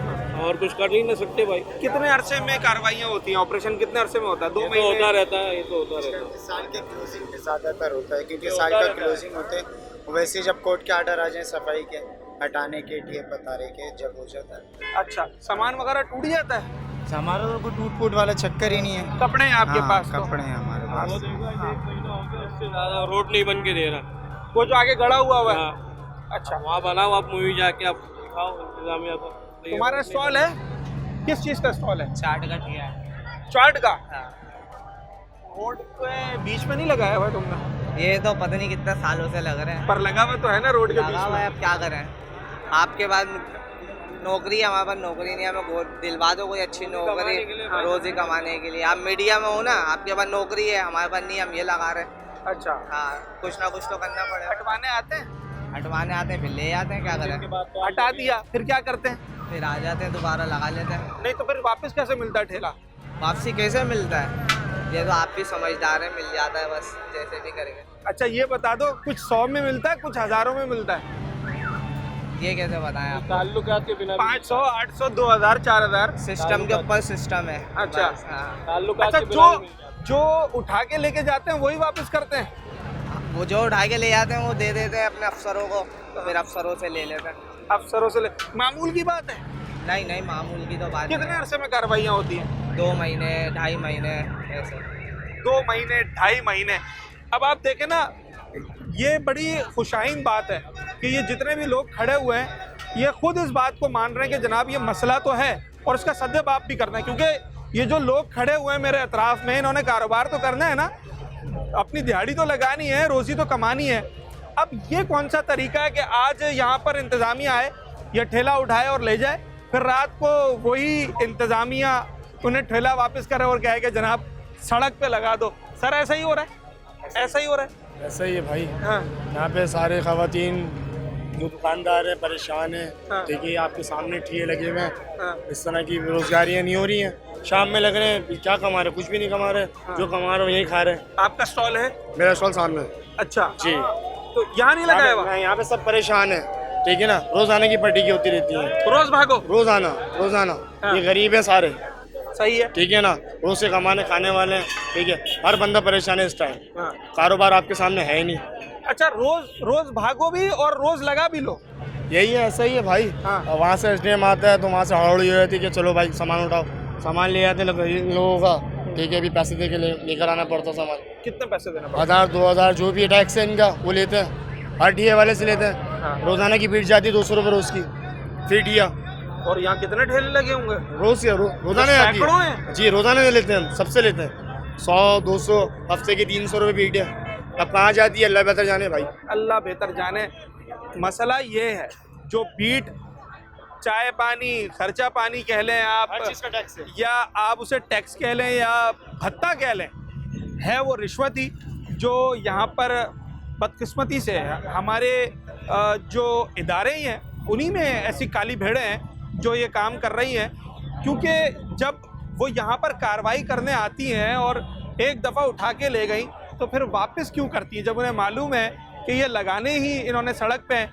और कुछ कर नहीं ना सकते भाई। कितने अरसे में कार्रवाइयाँ होती हैं? ऑपरेशन कितने अरसे में होता है? 2 तो महीने होता रहता है, ये तो होता रहता है। साल के क्लोजिंग में ज़्यादातर होता है, क्योंकि साल का क्लोजिंग होते हैं। वैसे जब कोर्ट के आर्डर आ जाए सफाई के, हटाने के, ठिये पतारे के, जब हो जाता है। अच्छा, सामान वगैरह टूट जाता है? हमारा तो कोई टूट फूट वाला चक्कर ही नहीं है। कपड़े हैं आपके पास? तो कपड़े हैं हमारे पास। ज़्यादा रोड नहीं बन के दे रहा, वो जो आगे गड़ा हुआ है? हाँ। अच्छा, वहाँ बनाओ आप, मूवी जाके आप खाओ इंतजामिया को। तुम्हारा स्टॉल है? किस चीज़ का स्टॉल है? चाट का ठिया है। चाट का? रोड पे बीच में नहीं लगाया हुआ तुमने? ये तो पता नहीं कितने सालों से लग रहे हैं, पर लगा हुआ तो है ना रोड के बीच लगा हुआ है, में। अब क्या करें? आपके बाद नौकरी है, हमारे पास नौकरी नहीं है, हमें दिलवा दो कोई अच्छी नौकरी रोजी कमाने के लिए। आप मीडिया में हो ना, आपके पास नौकरी है, हमारे पास नहीं, हम ये लगा रहे हैं। अच्छा, हाँ, कुछ ना कुछ तो करना पड़ेगा। हटवाने आते हैं? हटवाने आते हैं, फिर ले आते हैं, क्या करें? हटा दिया, फिर क्या करते हैं? फिर आ जाते हैं, दोबारा लगा लेते हैं। नहीं तो फिर वापस कैसे मिलता है ठेला? वापसी कैसे मिलता है? ये तो आप भी समझदार हैं, मिल जाता है बस, जैसे भी करेंगे। अच्छा ये बता दो, कुछ 100 में मिलता है, कुछ हज़ारों में मिलता है? ये कैसे बताएं आप? ताल्लुकात के बिना 500, 800, 2000, 4000? सिस्टम के ऊपर सिस्टम है। अच्छा। बस, हाँ। ताल्लुकात अच्छा, के बिना नहीं मिलता। जो उठा के लेके जाते हैं वही वापस करते हैं? वो जो उठा के ले जाते हैं वो दे देते हैं अपने अफसरों को, तो फिर अफसरों से ले लेते हैं। अफसरों से मामूल की बात है? नहीं नहीं, मामूल की तो बात कितने नहीं है। अरसे में कार्रवाइयाँ होती हैं? 2 महीने, 2.5 महीने ऐसे। 2 महीने, 2.5 महीने। अब आप देखें ना, ये बड़ी खुशाइन बात है कि ये जितने भी लोग खड़े हुए हैं, ये खुद इस बात को मान रहे हैं कि जनाब ये मसला तो है और इसका सद्देबाप भी करना है, क्योंकि ये जो लोग खड़े हुए हैं मेरे अतराफ़ में, इन्होंने कारोबार तो करना है ना, अपनी दिहाड़ी तो लगानी है, रोज़ी तो कमानी है। अब ये कौन सा तरीका है कि आज यहाँ पर इंतज़ामिया आए, ये ठेला उठाए और ले जाए, फिर रात को वही इंतज़ामिया उन्हें ठेला वापस करे और कहे कि जनाब सड़क पे लगा दो। सर ऐसा ही हो रहा है, ऐसा ही हो रहा है। ऐसा ही है भाई। हाँ यहाँ पे सारे ख़वातीन जो दुकानदार हैं परेशान हैं। हाँ। देखिए आपके सामने ठिये लगे हुए हैं, हाँ। इस तरह की बेरोजगारियाँ नहीं हो रही हैं। शाम में लग रहे हैं, क्या कमा रहे हैं? कुछ भी नहीं कमा रहे। हाँ। जो कमा रहे हैं यही खा रहे हैं। आपका स्टॉल है? मेरा स्टॉल सामने है। अच्छा जी, तो यहाँ नहीं लगाया हुआ? यहाँ पे सब परेशान है, ठीक है ना। रोजाना की पट्टी की होती रहती है, रोज भागो? रोजाना। हाँ। ये गरीब है सारे, सही है। ठीक है ना, रोज से कमाने खाने वाले हैं, ठीक है। हर बंदा परेशान है इस टाइम। हाँ। कारोबार आपके सामने है ही नहीं। अच्छा, रोज भागो भी और रोज लगा भी लो? यही है, ऐसा ही है भाई। हाँ। वहाँ से एसडीएम आता है तो वहाँ से हड़बड़ी हो जाती है कि चलो भाई सामान उठाओ, सामान ले आते हैं इन लोगों का, ठीक है, अभी पैसे दे के लेकर आना पड़ता सामान। कितने पैसे देना पड़ता 1000 2000 जो भी टैक्स है इनका वो लेते हैं, हर ठिया वाले से लेते हैं। हाँ। रोजाना की भीड़ जाती है 200 रुपये रोज की, फिर ठिया है? और यहाँ कितने ठेले लगे होंगे? रोज या रोजाना आती सैकड़ों है हैं? जी, रोजाना लेते हैं हम, सबसे लेते हैं 100 200, हफ्ते की 300 रुपये भीड़ है। अब कहाँ जाती है अल्लाह बेहतर जाने भाई। अल्लाह बेहतर जाने। मसला ये है, जो बीट चाय पानी खर्चा पानी कह लें आप, हर चीज़ का टैक्स है। या आप उसे टैक्स कह लें या भत्ता कह लें, है वो रिश्वत ही, जो यहाँ पर बदकिस्मती से हमारे जो इदारे ही हैं उन्हीं में ऐसी काली भेड़ें हैं जो ये काम कर रही हैं। क्योंकि जब वो यहाँ पर कार्रवाई करने आती हैं और एक दफ़ा उठा के ले गई तो फिर वापस क्यों करती हैं, जब उन्हें मालूम है कि ये लगाने ही इन्होंने सड़क पे हैं।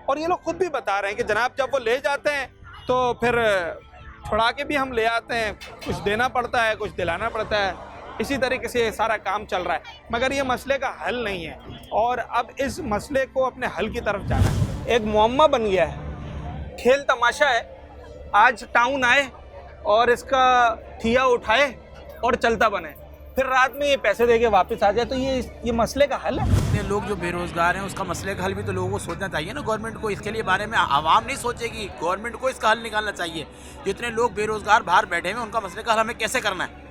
और ये लोग खुद भी बता रहे हैं कि जनाब जब वो ले जाते हैं तो फिर छुड़ा के भी हम ले आते हैं, कुछ देना पड़ता है, कुछ दिलाना पड़ता है। इसी तरीके से ये सारा काम चल रहा है, मगर ये मसले का हल नहीं है और अब इस मसले को अपने हल की तरफ जाना है। एक मुअम्मा बन गया है, खेल तमाशा है। आज टाउन आए और इसका ठिया उठाए और चलता बने, फिर रात में ये पैसे दे के वापस आ जाए, तो ये मसले का हल है? इतने लोग जो बेरोजगार हैं उसका मसले का हल भी तो लोगों को सोचना चाहिए ना। गवर्नमेंट को इसके लिए बारे में आवाम नहीं सोचेगी, गवर्नमेंट को इसका हल निकालना चाहिए। जितने लोग बेरोजगार बाहर बैठे हैं उनका मसले का हल हमें कैसे करना है।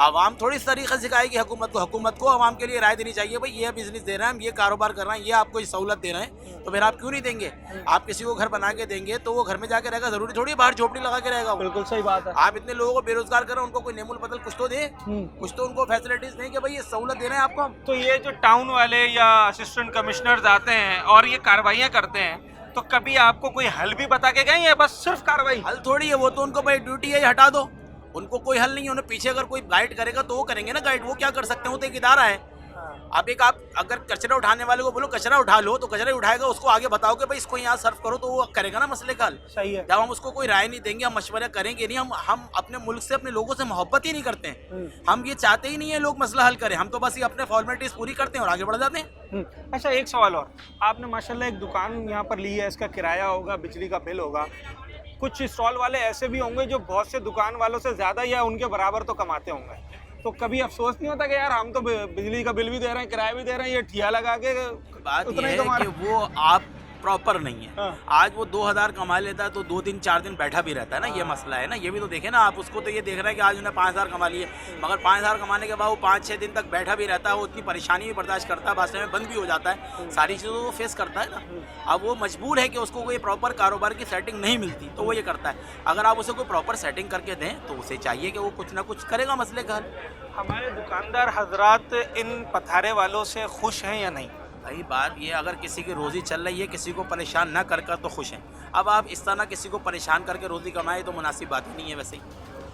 आवाम थोड़ी इस तरीके से सिखाएगी हुकूमत को आवाम के लिए राय देनी चाहिए, भाई ये बिजनेस दे रहे हैं हम, ये कारोबार कर रहे हैं, ये आपको सहूलत दे रहे हैं, तो फिर आप क्यों नहीं देंगे। आप किसी को घर बना के देंगे तो वो घर में जाके रहेगा, जरूरी थोड़ी बाहर झोपड़ी लगा के रहेगा। बिल्कुल सही बात है। आप इतने लोगों को बेरोजगार कर रहे हैं, उनको कोई नेमुल बदल कुछ तो दे, कुछ तो उनको फैसिलिटीज दें कि भाई ये सहूलत दे रहे हैं आपको। तो ये जो टाउन वाले या असिस्टेंट कमिश्नर्स आते हैं और ये कार्रवाइयाँ करते हैं, तो कभी आपको कोई हल भी बता के गए या बस सिर्फ कार्रवाई? हल थोड़ी है, वो तो उनको भाई ड्यूटी है, हटा दो, उनको कोई हल नहीं है। उन्हें पीछे अगर कोई गाइड करेगा तो वो करेंगे ना गाइड, वो क्या कर सकते हैं, वो तो एक इदारा है। आप अगर कचरा उठाने वाले को बोलो कचरा उठा लो तो कचरा उठाएगा, उसको आगे बताओ कि भाई इसको यहाँ सर्व करो तो वो करेगा ना मसले का हल। सही है। जब हम उसको कोई राय नहीं देंगे, हम मशवरा करेंगे नहीं, हम अपने मुल्क से अपने लोगों से मोहब्बत ही नहीं करते हैं। हम ये चाहते ही नहीं है लोग मसला हल करें, हम तो बस ये अपने फॉर्मेलिटीज पूरी करते हैं और आगे बढ़ जाते हैं। अच्छा, एक सवाल और, आपने माशाल्लाह एक दुकान यहाँ पर ली है, इसका किराया होगा, बिजली का बिल होगा, कुछ स्टॉल वाले ऐसे भी होंगे जो बहुत से दुकान वालों से ज़्यादा या उनके बराबर तो कमाते होंगे, तो कभी अफसोस नहीं होता कि यार हम तो बिजली का बिल भी दे रहे हैं, किराया भी दे रहे हैं, ये ठिया लगा के बात उतना ये ही है कमा कि रहे हैं? वो आप प्रॉपर नहीं है। हाँ। आज वो 2000 कमा लेता है तो 2 दिन 4 दिन बैठा भी रहता है ना, ये मसला है ना। ये भी तो देखे ना आप, उसको तो ये देख रहा है कि आज उन्हें 5000 कमा लिए, मगर 5000 कमाने के बाद वो 5-6 दिन तक बैठा भी रहता है, वो उतनी परेशानी भी बर्दाश्त करता है, बादशाह में बंद भी हो जाता है, सारी चीज़ों को वो फेस करता है ना। अब वो मजबूर है कि उसको कोई प्रॉपर कारोबार की सेटिंग नहीं मिलती तो वो ये करता है। अगर आप उसे कोई प्रॉपर सेटिंग करके दें तो उसे चाहिए कि वो कुछ ना कुछ करेगा मसले का हल। हमारे दुकानदार हजरात इन पथारे वालों से खुश हैं या नहीं? भाई बात ये, अगर किसी की रोज़ी चल रही है, किसी को परेशान ना कर तो खुश हैं। अब आप इस तरह किसी को परेशान करके रोज़ी कमाए तो मुनासिब बात ही नहीं है। वैसे ही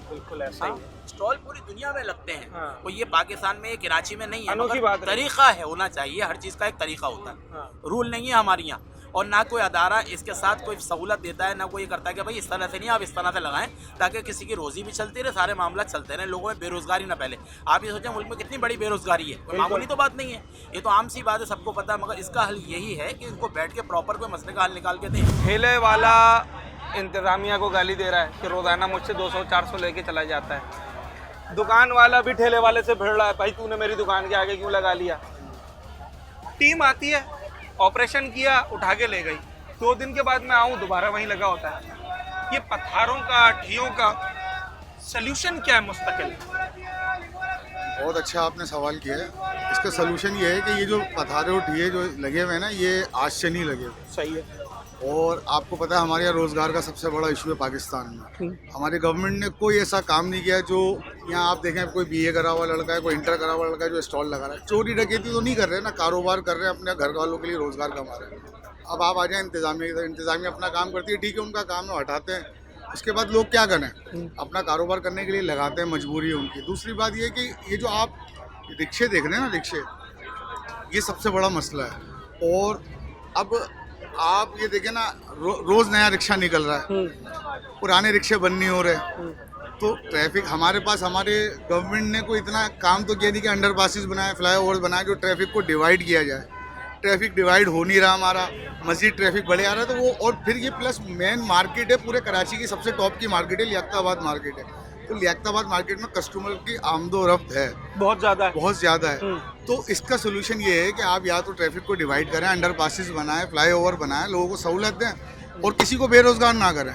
बिल्कुल ऐसा ही है। स्टॉल पूरी दुनिया में लगते हैं। हाँ। तो ये पाकिस्तान में, कराची में नहीं है, अनोखी मगर बात है। तरीका है, होना चाहिए, हर चीज़ का एक तरीका होता है। हाँ। रूल नहीं है हमारे यहाँ, और ना कोई अदारा इसके साथ कोई सहूलत देता है, ना कोई करता है कि भाई इस तरह से नहीं, आप इस तरह से लगाएं ताकि किसी की रोज़ी भी चलती रहे, सारे मामला चलते रहे, लोगों में बेरोजगारी ना फैले। आप ये सोचें मुल्क में कितनी बड़ी बेरोजगारी है, कोई मामूली तो बात नहीं है, ये तो आम सी बात है, सबको पता है। मगर इसका हल यही है कि इनको बैठ के प्रॉपर कोई मसले का हल निकाल के दें। ठेले वाला इंतज़ामिया को गाली दे रहा है कि रोज़ाना मुझसे 200-400 लेके चला जाता है। दुकान वाला भी ठेले वाले से भिड़ रहा है, भाई तूने मेरी दुकान के आगे क्यों लगा लिया। टीम आती है, ऑपरेशन किया, उठा के ले गई, 2 दिन के बाद मैं आऊँ दोबारा वहीं लगा होता है। ये पत्थरों का, ठियों का सल्यूशन क्या है मुस्तकिल? बहुत अच्छा आपने सवाल किया है। इसका सलूशन ये है कि ये जो पथारे और ठिये जो लगे हुए हैं ना, ये आज से नहीं लगे। सही है। और आपको पता है हमारे यहाँ रोज़गार का सबसे बड़ा इशू है पाकिस्तान में। हमारी गवर्नमेंट ने कोई ऐसा काम नहीं किया जो यहाँ आप देखें, कोई BA करा हुआ लड़का है, कोई इंटर करा हुआ लड़का है जो स्टॉल लगा रहा है। चोरी डकैती तो नहीं कर रहे ना, कारोबार कर रहे हैं, अपने घर वालों के लिए रोज़गार कमा रहे हैं। अब आप आ जाए इंतज़ामिया की तरफ, इंतज़ामिया अपना काम करती है, ठीक है, उनका काम है, हटाते हैं। उसके बाद लोग क्या करें, अपना कारोबार करने के लिए लगाते हैं, मजबूरी है उनकी। दूसरी बात ये कि ये जो आप रिक्शे देख रहे हैं ना, रिक्शे, ये सबसे बड़ा मसला है। और अब आप ये देखें ना, रोज़ नया रिक्शा निकल रहा है, पुराने रिक्शे बंद नहीं हो रहे, तो ट्रैफिक हमारे पास, हमारे गवर्नमेंट ने कोई इतना काम तो किया नहीं कि अंडर पासिस बनाए, फ्लाईओवर बनाए जो ट्रैफिक को डिवाइड किया जाए। ट्रैफिक डिवाइड हो नहीं रहा हमारा, मज़ीद ट्रैफिक बढ़े आ रहा है। तो वो, और फिर ये प्लस मेन मार्केट है पूरे कराची की, सबसे टॉप की मार्केट है लियाकताबाद मार्केट है। तो लियाकताबाद मार्केट में कस्टमर की आमदोरफ्त है, बहुत ज़्यादा है। बहुत ज़्यादा है। तो इसका सोल्यूशन ये है कि आप या तो ट्रैफिक को डिवाइड करें, अंडर पासिस बनाएं, फ्लाईओवर बनाएं, लोगों को सहूलत दें और किसी को बेरोजगार ना करें।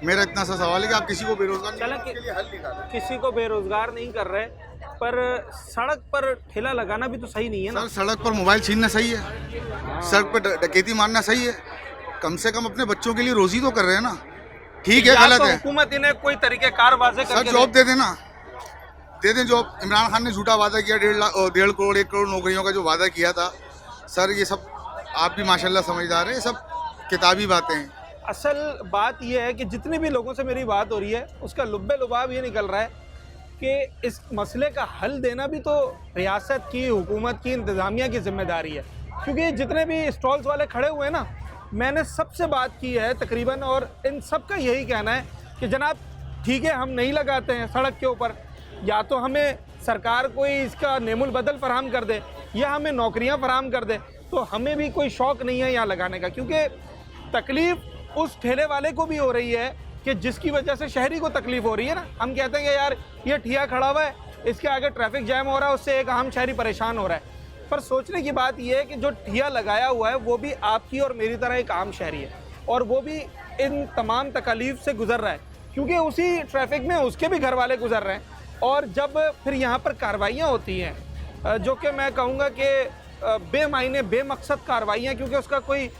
मेरा इतना सा सवाल है कि आप किसी को बेरोजगार नहीं करने के लिए हल निकालें। किसी को बेरोजगार नहीं कर रहे, पर सड़क पर ठेला लगाना भी तो सही नहीं है ना। सर सड़क पर मोबाइल छीनना सही है, सड़क पर डकैती मारना सही है? कम से कम अपने बच्चों के लिए रोजी तो कर रहे हैं ना। ठीक है, गलत है। हुकूमत इन्हें कोई तरीकेकार वाजे सर करके जॉब दे देना, दे दें जॉब। इमरान खान ने झूठा वादा किया 1.5 करोड़ 1 करोड़ नौकरियों का जो वादा किया था। सर ये सब आप भी माशाल्लाह समझदार हैं, ये सब किताबी बातें हैं। असल बात यह है कि जितने भी लोगों से मेरी बात हो रही है उसका लुब्बे लुबाब ये निकल रहा है कि इस मसले का हल देना भी तो रियासत की, हुकूमत की, इंतज़ामिया की जिम्मेदारी है। क्योंकि जितने भी स्टॉल्स वाले खड़े हुए हैं ना, मैंने सबसे बात की है तकरीबन, और इन सब का यही कहना है कि जनाब ठीक है, हम नहीं लगाते हैं सड़क के ऊपर, या तो हमें सरकार कोई इसका नेमुल बदल फराहम कर दे या हमें नौकरियां फराहम कर दे, तो हमें भी कोई शौक़ नहीं है यहाँ लगाने का। क्योंकि तकलीफ़ उस ठेले वाले को भी हो रही है कि जिसकी वजह से शहरी को तकलीफ़ हो रही है ना। हम कहते हैं कि यार ये ठिया खड़ा हुआ है, इसके आगे ट्रैफिक जैम हो रहा है, उससे एक आम शहरी परेशान हो रहा है। पर सोचने की बात यह है कि जो ठिया लगाया हुआ है वो भी आपकी और मेरी तरह एक आम शहरी है, और वो भी इन तमाम तकलीफ से गुजर रहा है, क्योंकि उसी ट्रैफिक में उसके भी घर वाले गुजर रहे हैं। और जब फिर यहाँ पर कार्रवाइयाँ होती हैं, जो कि मैं कहूँगा कि बेमायने बेमकसद कार्रवाइयाँ, क्योंकि उसका कोई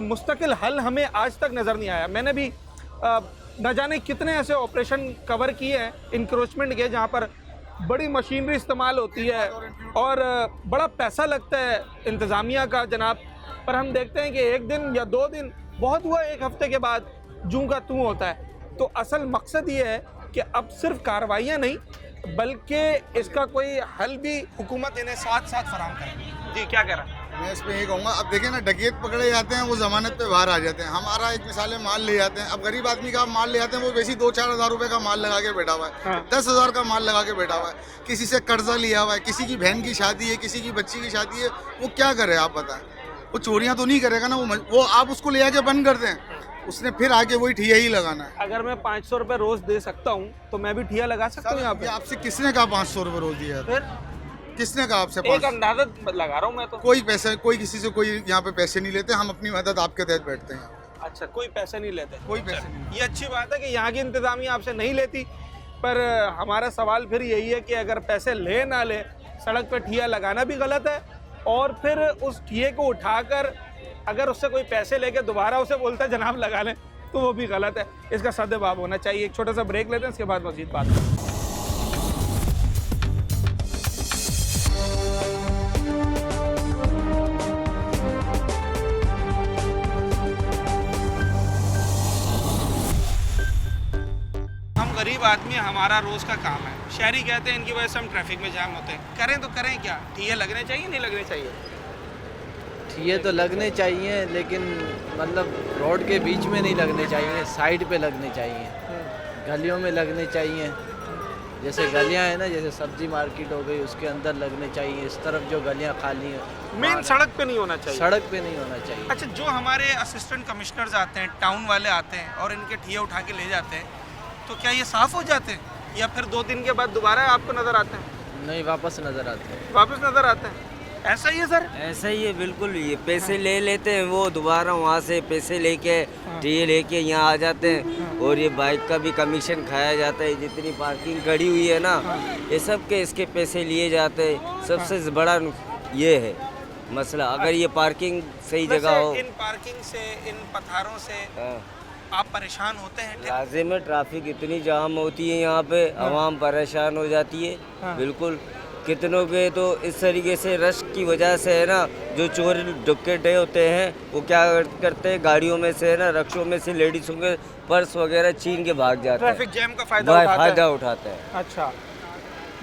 मुस्तकिल हल हमें आज तक नज़र नहीं आया। मैंने भी न जाने कितने ऐसे ऑपरेशन कवर किए हैं इंक्रोचमेंट के, जहाँ पर बड़ी मशीनरी इस्तेमाल होती है और बड़ा पैसा लगता है इंतज़ामिया का जनाब, पर हम देखते हैं कि 1 दिन या 2 दिन, बहुत हुआ 1 हफ्ते के बाद जूं का तूं होता है। तो असल मकसद ये है कि अब सिर्फ कार्रवाइयाँ नहीं बल्कि इसका कोई हल भी हुकूमत इन्हें साथ साथ फराहम करे। जी क्या कह रहा है? मैं इसमें ये कहूँगा, अब देखें ना, डकैत पकड़े जाते हैं, वो जमानत पे बाहर आ जाते हैं। हमारा एक मिसाल है, माल ले जाते हैं। अब गरीब आदमी का माल ले जाते हैं, वो वैसे 2-4 हज़ार रुपए का माल लगा के बैठा हुआ है, 10 हज़ार का माल लगा के बैठा हुआ है, किसी से कर्जा लिया हुआ है, किसी की बहन की शादी है, किसी की बच्ची की शादी है, वो क्या करे आप बताएं? वो चोरियाँ तो नहीं करेगा ना, वो आप उसको ले जाके बंद कर दें, उसने फिर आके वही ठिया ही लगाना है। अगर मैं 500 रुपये रोज़ दे सकता हूँ तो मैं भी ठिया लगा सकता हूँ यहाँ पे? आपसे किसने कहा 500 रुपये रोज दिया? फिर किसने कहा आपसे? एक अंदाजा लगा रहा हूँ मैं तो। कोई पैसे, कोई किसी से कोई यहाँ पे पैसे नहीं लेते, हम अपनी मदद आपके तहत बैठते हैं। अच्छा, कोई पैसे नहीं लेते? कोई पैसे नहीं। ये अच्छी बात है कि यहाँ की इंतज़ामिया आपसे नहीं लेती, पर हमारा सवाल फिर यही है कि अगर पैसे ले ना ले, सड़क पर ठिया लगाना भी गलत है, और फिर उस ठिये को उठाकर अगर उससे कोई पैसे लेके दोबारा उसे बोलता है जनाब लगा लें, तो वो भी गलत है। इसका सद्देबाब होना चाहिए। एक छोटा सा ब्रेक लेते हैं, इसके बाद मज़ीद बात करें। हम गरीब आदमी, हमारा रोज़ का काम है। शहरी कहते हैं इनकी वजह से हम ट्रैफिक में जाम होते हैं। करें तो करें क्या? ठिये लगने चाहिए नहीं लगने चाहिए? ये तो लगने चाहिए, लेकिन मतलब रोड के बीच में नहीं लगने चाहिए, साइड पे लगने चाहिए, गलियों में लगने चाहिए। जैसे गलियां हैं ना, जैसे सब्जी मार्केट हो गई, उसके अंदर लगने चाहिए। इस तरफ जो गलियां खाली हैं, मेन सड़क पे नहीं होना चाहिए। सड़क पे नहीं होना चाहिए। अच्छा, जो हमारे असिस्टेंट कमिश्नर्स आते हैं, टाउन वाले आते हैं और इनके ठिये उठा के ले जाते हैं, तो क्या ये साफ़ हो जाते हैं या फिर 2 दिन के बाद दोबारा आपको नज़र आते हैं? नहीं, वापस नज़र आते हैं। वापस नज़र आते हैं। ऐसा ही है सर? ऐसा ही है बिल्कुल। ये पैसे ले लेते हैं, वो दोबारा वहाँ से पैसे लेके ठिये लेके यहाँ आ जाते हैं, और ये बाइक का भी कमीशन खाया जाता है। जितनी पार्किंग खड़ी हुई है ना, ये सब के इसके पैसे लिए जाते हैं। सबसे बड़ा ये है मसला। अगर ये पार्किंग सही जगह हो। इन पार्किंग से, इन पथारों से आप परेशान होते हैं? लाजिम है, ट्रैफिक इतनी जाम होती है यहाँ पे, आवाम परेशान हो जाती है। बिल्कुल, कितनों के तो इस तरीके से रश की वजह से है ना, जो चोर डकैते होते हैं वो क्या करते हैं, गाड़ियों में से है ना, रक्षों में से लेडीज़ों के पर्स वगैरह छीन के भाग जाते हैं। ट्रैफिक जैम का फायदा उठाते हैं। अच्छा,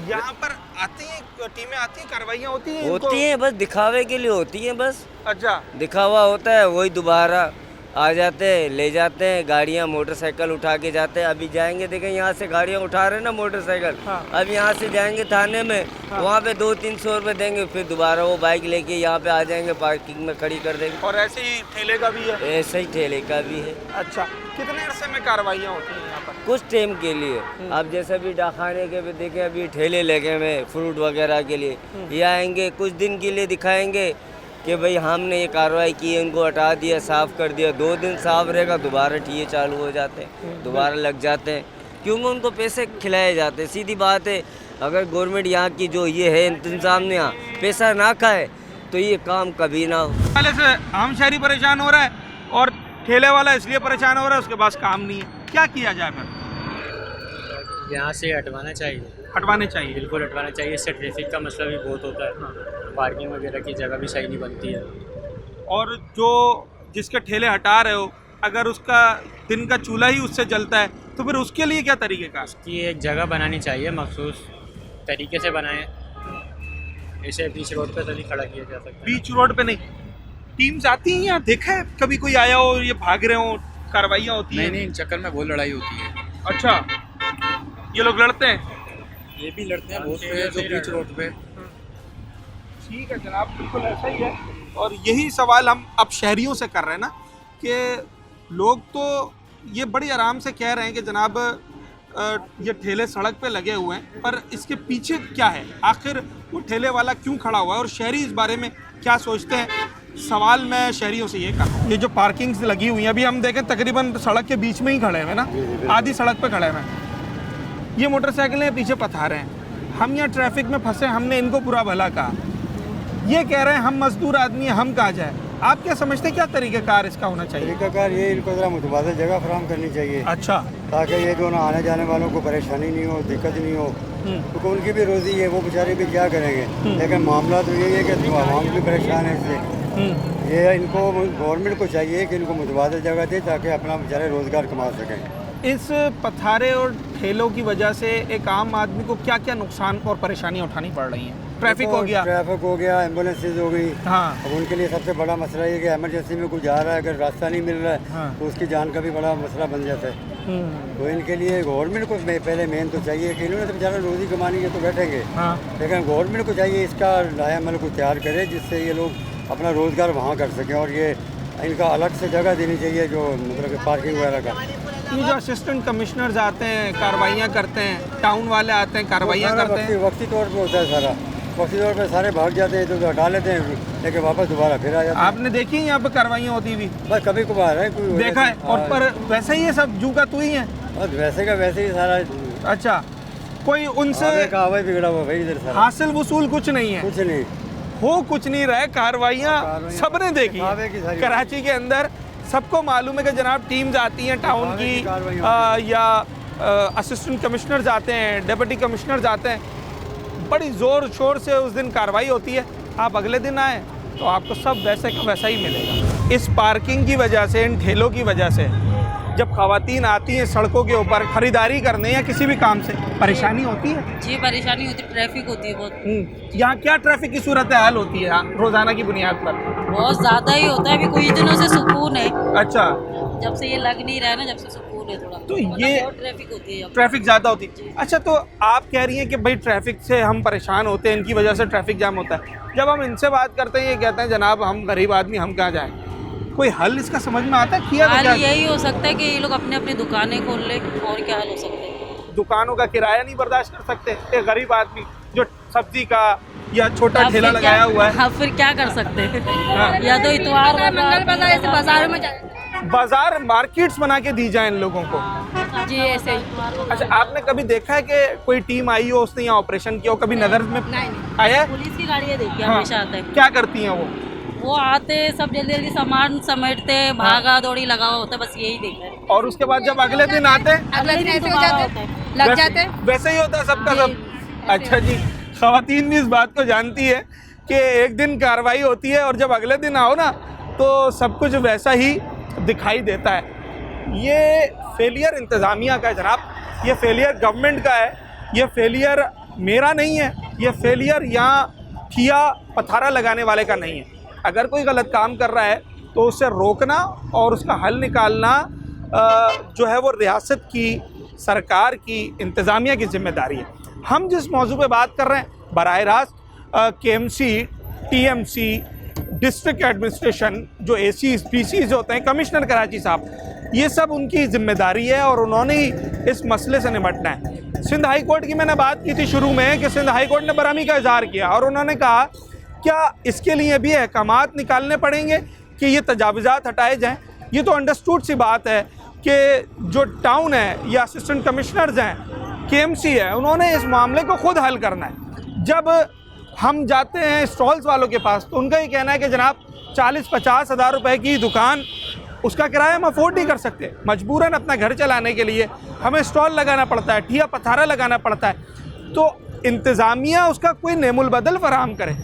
यहाँ पर आती हैं टीमें, आती हैं, कार्रवाइयाँ होती हैं? होती हैं, बस दिखावे के लिए होती हैं बस। अच्छा, दिखावा होता है, वही दोबारा आ जाते हैं, ले जाते हैं गाड़ियाँ, मोटरसाइकिल उठा के जाते हैं। अभी जाएंगे, देखें यहाँ से गाड़ियाँ उठा रहे हैं ना मोटरसाइकिल। अब यहाँ से जाएंगे थाने में, वहाँ पे 200-300 रुपये देंगे, फिर दोबारा वो बाइक लेके यहाँ पे आ जाएंगे, पार्किंग में खड़ी कर देंगे। और ऐसे ही ठेले का भी है? ऐसे ही ठेले का भी है। अच्छा, कितने अरसे में कार्रवाइयाँ होती हैं यहाँ पर? कुछ टाइम के लिए। अब जैसे भी डाखाने के भी देखें, अभी ठेले लगे हुए फ्रूट वगैरह के लिए, ये आएंगे कुछ दिन के लिए दिखाएंगे कि भाई हमने ये कार्रवाई की है, इनको हटा दिया, साफ़ कर दिया। 2 दिन साफ रहेगा, दोबारा ठिये चालू हो जाते हैं, दोबारा लग जाते हैं, क्योंकि उनको पैसे खिलाए जाते हैं। सीधी बात है, अगर गवर्नमेंट यहाँ की जो ये है इंतजाम ने यहाँ पैसा ना खाए तो ये काम कभी ना हो। पहले से आम शहरी परेशान हो रहा है और ठेले वाला इसलिए परेशान हो रहा है, उसके पास काम नहीं है। क्या किया जाए फिर? यहाँ से हटवाना चाहिए, हटवाने चाहिए, बिल्कुल हटवाना चाहिए। इससे ट्रैफिक का मसला भी बहुत होता है, पार्किंग वगैरह की जगह भी सही नहीं बनती है। और जो जिसके ठेले हटा रहे हो, अगर उसका दिन का चूल्हा ही उससे जलता है तो फिर उसके लिए क्या तरीके का? उसकी एक जगह बनानी चाहिए, मखसूस तरीके से बनाएं। ऐसे बीच रोड पे तो नहीं खड़ा किया जा सकता। बीच रोड पे नहीं, टीम्स आती हैं यहाँ, देखा है कभी कोई आया हो, ये भाग रहे हो, कार्रवाइयाँ होती हैं? नहीं, इन चक्कर में बहुत लड़ाई होती है। अच्छा, ये लोग लड़ते हैं? ये भी लड़ते हैं बहुत पे, जो बीच रोड पे। ठीक है जनाब, बिल्कुल ऐसा ही है। और यही सवाल हम अब शहरियों से कर रहे हैं ना, कि लोग तो ये बड़ी आराम से कह रहे हैं कि जनाब ये ठेले सड़क पे लगे हुए हैं, पर इसके पीछे क्या है, आखिर वो ठेले वाला क्यों खड़ा हुआ है और शहरी इस बारे में क्या सोचते हैं? सवाल मैं शहरियों से ये कर रहा हूँ। ये जो पार्किंग्स लगी हुई हैं, अभी हम देखें तकरीबन सड़क के बीच में ही खड़े हुए ना, आधी सड़क पे खड़े हुए हैं। ये मोटरसाइकिलें पीछे पथा रहे हैं, हम यहाँ ट्रैफिक में फंसे, हमने इनको बुरा भला कहा, ये कह रहे हैं हम मजदूर आदमी हैं, हम कहाँ जाए। आप क्या समझते हैं, क्या तरीक़ाकार इसका होना चाहिए? तरीक़ाकार ये, इनको ज़रा मुतबादल जगह फराहम करनी चाहिए। अच्छा, ताकि ये दोनों आने जाने वालों को परेशानी नहीं हो, दिक्कत नहीं हो, क्योंकि उनकी भी रोज़ी है, वो बेचारे भी क्या करेंगे। लेकिन मामला तो यही है कि आवाम भी परेशान है इससे। ये इनको गवर्नमेंट को चाहिए कि इनको मुतबादल जगह दे ताकि अपना बेचारे रोज़गार कमा सकें। इस पथारे और ठेलों की वजह से एक आम आदमी को क्या क्या नुकसान और परेशानियाँ उठानी पड़ रही हैं? ट्रैफिक हो गया, एम्बुलेंसेज हो गई। हाँ। अब उनके लिए सबसे बड़ा मसला ये कि इमरजेंसी में कुछ जा रहा है, अगर रास्ता नहीं मिल रहा है, हाँ, तो उसकी जान का भी बड़ा मसला बन जाता है। तो इनके लिए गवर्नमेंट को पहले मेन तो चाहिए कि इन्होंने तो बेचारा रोज़ी कमानी है तो बैठेंगे, हाँ, लेकिन गवर्नमेंट को चाहिए इसका लायामल को तैयार करे जिससे ये लोग अपना रोज़गार वहाँ कर सकें। और ये इनका अलग से जगह देनी चाहिए, जो मतलब पार्किंग वगैरह का। ये जो असिस्टेंट कमिश्नर्स आते हैं, कार्रवाइयाँ करते हैं, टाउन वाले आते हैं, कार्रवाइयाँ करते हैं, वक्ती तौर पर होता है सारा, वक्ती तौर पर सारे भाग जाते हैं, तो हटा लेते हैं, लेकिन वापस दोबारा फिर आ जाते हैं। आपने देखी यहाँ पर कार्रवाइयाँ होती हुई? बस कभी कभार है, कोई देखा है। और पर वैसे ही ये सब जू का तू ही है, बस वैसे का वैसे ही सारा। अच्छा, कोई उनसे बिगड़ा हुआ भाई इधर सारा, हासिल वसूल कुछ नहीं है? कुछ नहीं हो, कुछ नहीं रहे। कार्रवाइयाँ सबने देखी कराची के अंदर, सबको मालूम है कि जनाब टीम्स आती हैं टाउन की, या असिस्टेंट कमिश्नर्स आते हैं, डिप्टी कमिश्नर्स आते हैं, बड़ी ज़ोर शोर से उस दिन कार्रवाई होती है। आप अगले दिन आए तो आपको सब वैसे का वैसा ही मिलेगा। इस पार्किंग की वजह से, इन ठेलों की वजह से, जब ख़वातीन आती हैं सड़कों के ऊपर खरीदारी करने या किसी भी काम से, परेशानी होती है? जी परेशानी होती है, ट्रैफिक होती है बहुत। यहाँ क्या ट्रैफिक की सूरत हाल होती है रोज़ाना की बुनियाद पर? बहुत ज़्यादा ही होता है, अभी कुछ दिनों से सुकून है। अच्छा, जब से ये लग नहीं रहा है ना, जब से सुकून है थोड़ा, तो ये ट्रैफिक होती है, ट्रैफिक ज़्यादा होती है। अच्छा, तो आप कह रही हैं कि भाई ट्रैफिक से हम परेशान होते हैं, इनकी वजह से ट्रैफिक जाम होता है। जब हम इनसे बात करते हैं, ये कहते हैं जनाब हम गरीब आदमी, हम कहाँ जाएँ। कोई हल इसका समझ में आता है? किया हल यही हो सकता है कि ये लोग अपने अपनी दुकानें खोल ले, और क्या हल हो सकता है? दुकानों का किराया नहीं बर्दाश्त कर सकते एक गरीब आदमी जो सब्जी का या छोटा ठेला लगाया हुआ है? हाँ, फिर क्या कर सकते हैं? या तो इतवार मंगल बाजार, ऐसे बाजारों में बाजार मार्केट्स बना के दी जाए इन लोगों को। जी ऐसे ही। अच्छा, आपने कभी देखा है कि कोई टीम आई हो, उसने यहाँ ऑपरेशन किया हो? कभी नजर में आया? पुलिस की गाड़ियाँ देखी हमेशा आते हैं। क्या करती हैं वो आते सब जल्दी जल्दी सामान समेटते, भागा दौड़ी लगा हुआ होता है, बस यही देखा है। और उसके बाद जब अगले दिन आते, अगले दिन ऐसे हो जाते, लग जाते, वैसे ही होता है सबका सब। अच्छा जी, ख़वातीन भी इस बात को जानती है कि एक दिन कार्रवाई होती है और जब अगले दिन आओ ना तो सब कुछ वैसा ही दिखाई देता है। ये फेलियर इंतज़ामिया का है जनाब, ये फेलियर गवर्नमेंट का है, ये फेलियर मेरा नहीं है, ये फेलियर यहाँ ठिया पथारा लगाने वाले का नहीं है। अगर कोई गलत काम कर रहा है तो उसे रोकना और उसका हल निकालना जो है वो रियासत की, सरकार की, इंतज़ामिया की जिम्मेदारी है। हम जिस मौजू पे बात कर रहे हैं, बराह रास्त KMC, TMC, डिस्ट्रिक्ट एडमिनिस्ट्रेशन, जो एसीज पीसीज होते हैं, कमिश्नर कराची साहब, ये सब उनकी जिम्मेदारी है और उन्होंने ही इस मसले से निपटना है। सिंध हाई कोर्ट की मैंने बात की थी शुरू में कि सिंध हाई कोर्ट ने बरहमी का इजहार किया और उन्होंने कहा क्या इसके लिए भी अहकामात निकालने पड़ेंगे कि ये तजावुज़ात हटाए जाएँ। ये तो अंडरस्टूड सी बात है कि जो टाउन है या असिस्टेंट कमिश्नर्स हैं, केएमसी है, उन्होंने इस मामले को खुद हल करना है। जब हम जाते हैं स्टॉल्स वालों के पास तो उनका ये कहना है कि जनाब 40-50 हज़ार रुपए की दुकान, उसका किराया हम अफोर्ड नहीं कर सकते, मजबूरन अपना घर चलाने के लिए हमें स्टॉल लगाना पड़ता है, ठिया पथारा लगाना पड़ता है। तो इंतज़ामिया उसका कोई नेमुल बदल फराहम करे।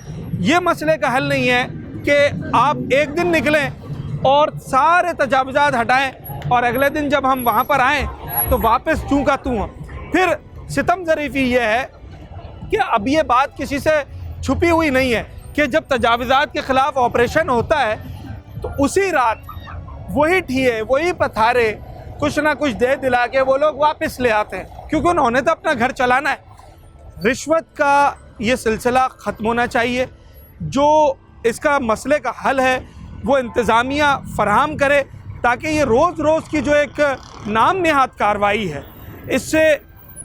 ये मसले का हल नहीं है कि आप एक दिन निकलें और सारे तजावुज़ात हटाएं और अगले दिन जब हम वहाँ पर आएँ तो वापस चूँ का तूँ। फिर सितम ज़रीफ़ी ये है कि अब ये बात किसी से छुपी हुई नहीं है कि जब तजावुज़ात के ख़िलाफ़ ऑपरेशन होता है तो उसी रात वही ठिए, वही पथारे कुछ ना कुछ दे दिला के वो लोग वापस ले आते हैं, क्योंकि उन्होंने तो अपना घर चलाना है। रिश्वत का ये सिलसिला ख़त्म होना चाहिए। जो इसका मसले का हल है वो इंतज़ामिया फ़राहम करे ताकि ये रोज़ रोज़ की जो एक नाम नेहात कार्रवाई है इससे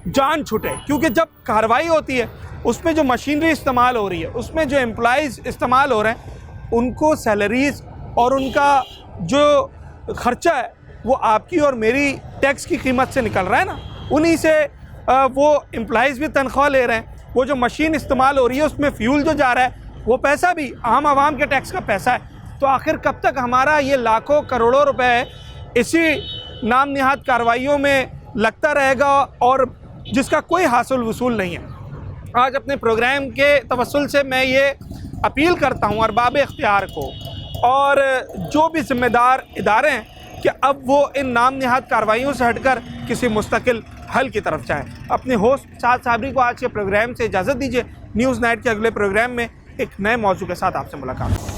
जान छूटे। क्योंकि जब कार्रवाई होती है उसमें जो मशीनरी इस्तेमाल हो रही है, उसमें जो एम्प्लॉइज़ इस्तेमाल हो रहे हैं, उनको सैलरीज़ और उनका जो ख़र्चा है वो आपकी और मेरी टैक्स की कीमत से निकल रहा है ना। उन्हीं से वो एम्प्लॉइज़ भी तनख्वाह ले रहे हैं। वो जो मशीन इस्तेमाल हो रही है उसमें फ्यूल जो जा रहा है वो पैसा भी आम आवाम के टैक्स का पैसा है। तो आखिर कब तक हमारा ये लाखों करोड़ों रुपए इसी नाम निहात कार्रवाइयों में लगता रहेगा और जिसका कोई हासिल वसूल नहीं है। आज अपने प्रोग्राम के तवस्सुल से मैं ये अपील करता हूँ अरबाब इख्तियार को और जो भी ज़िम्मेदार इदारे हैं कि अब वो इन नाम निहात कार्रवाइयों से हटकर किसी मुस्तकिल हल की तरफ जाएँ। अपने होस्ट साद साबरी को आज के प्रोग्राम से इजाज़त दीजिए। न्यूज़ नाइट के अगले प्रोग्राम में एक नए मौजू के साथ आपसे मुलाकात।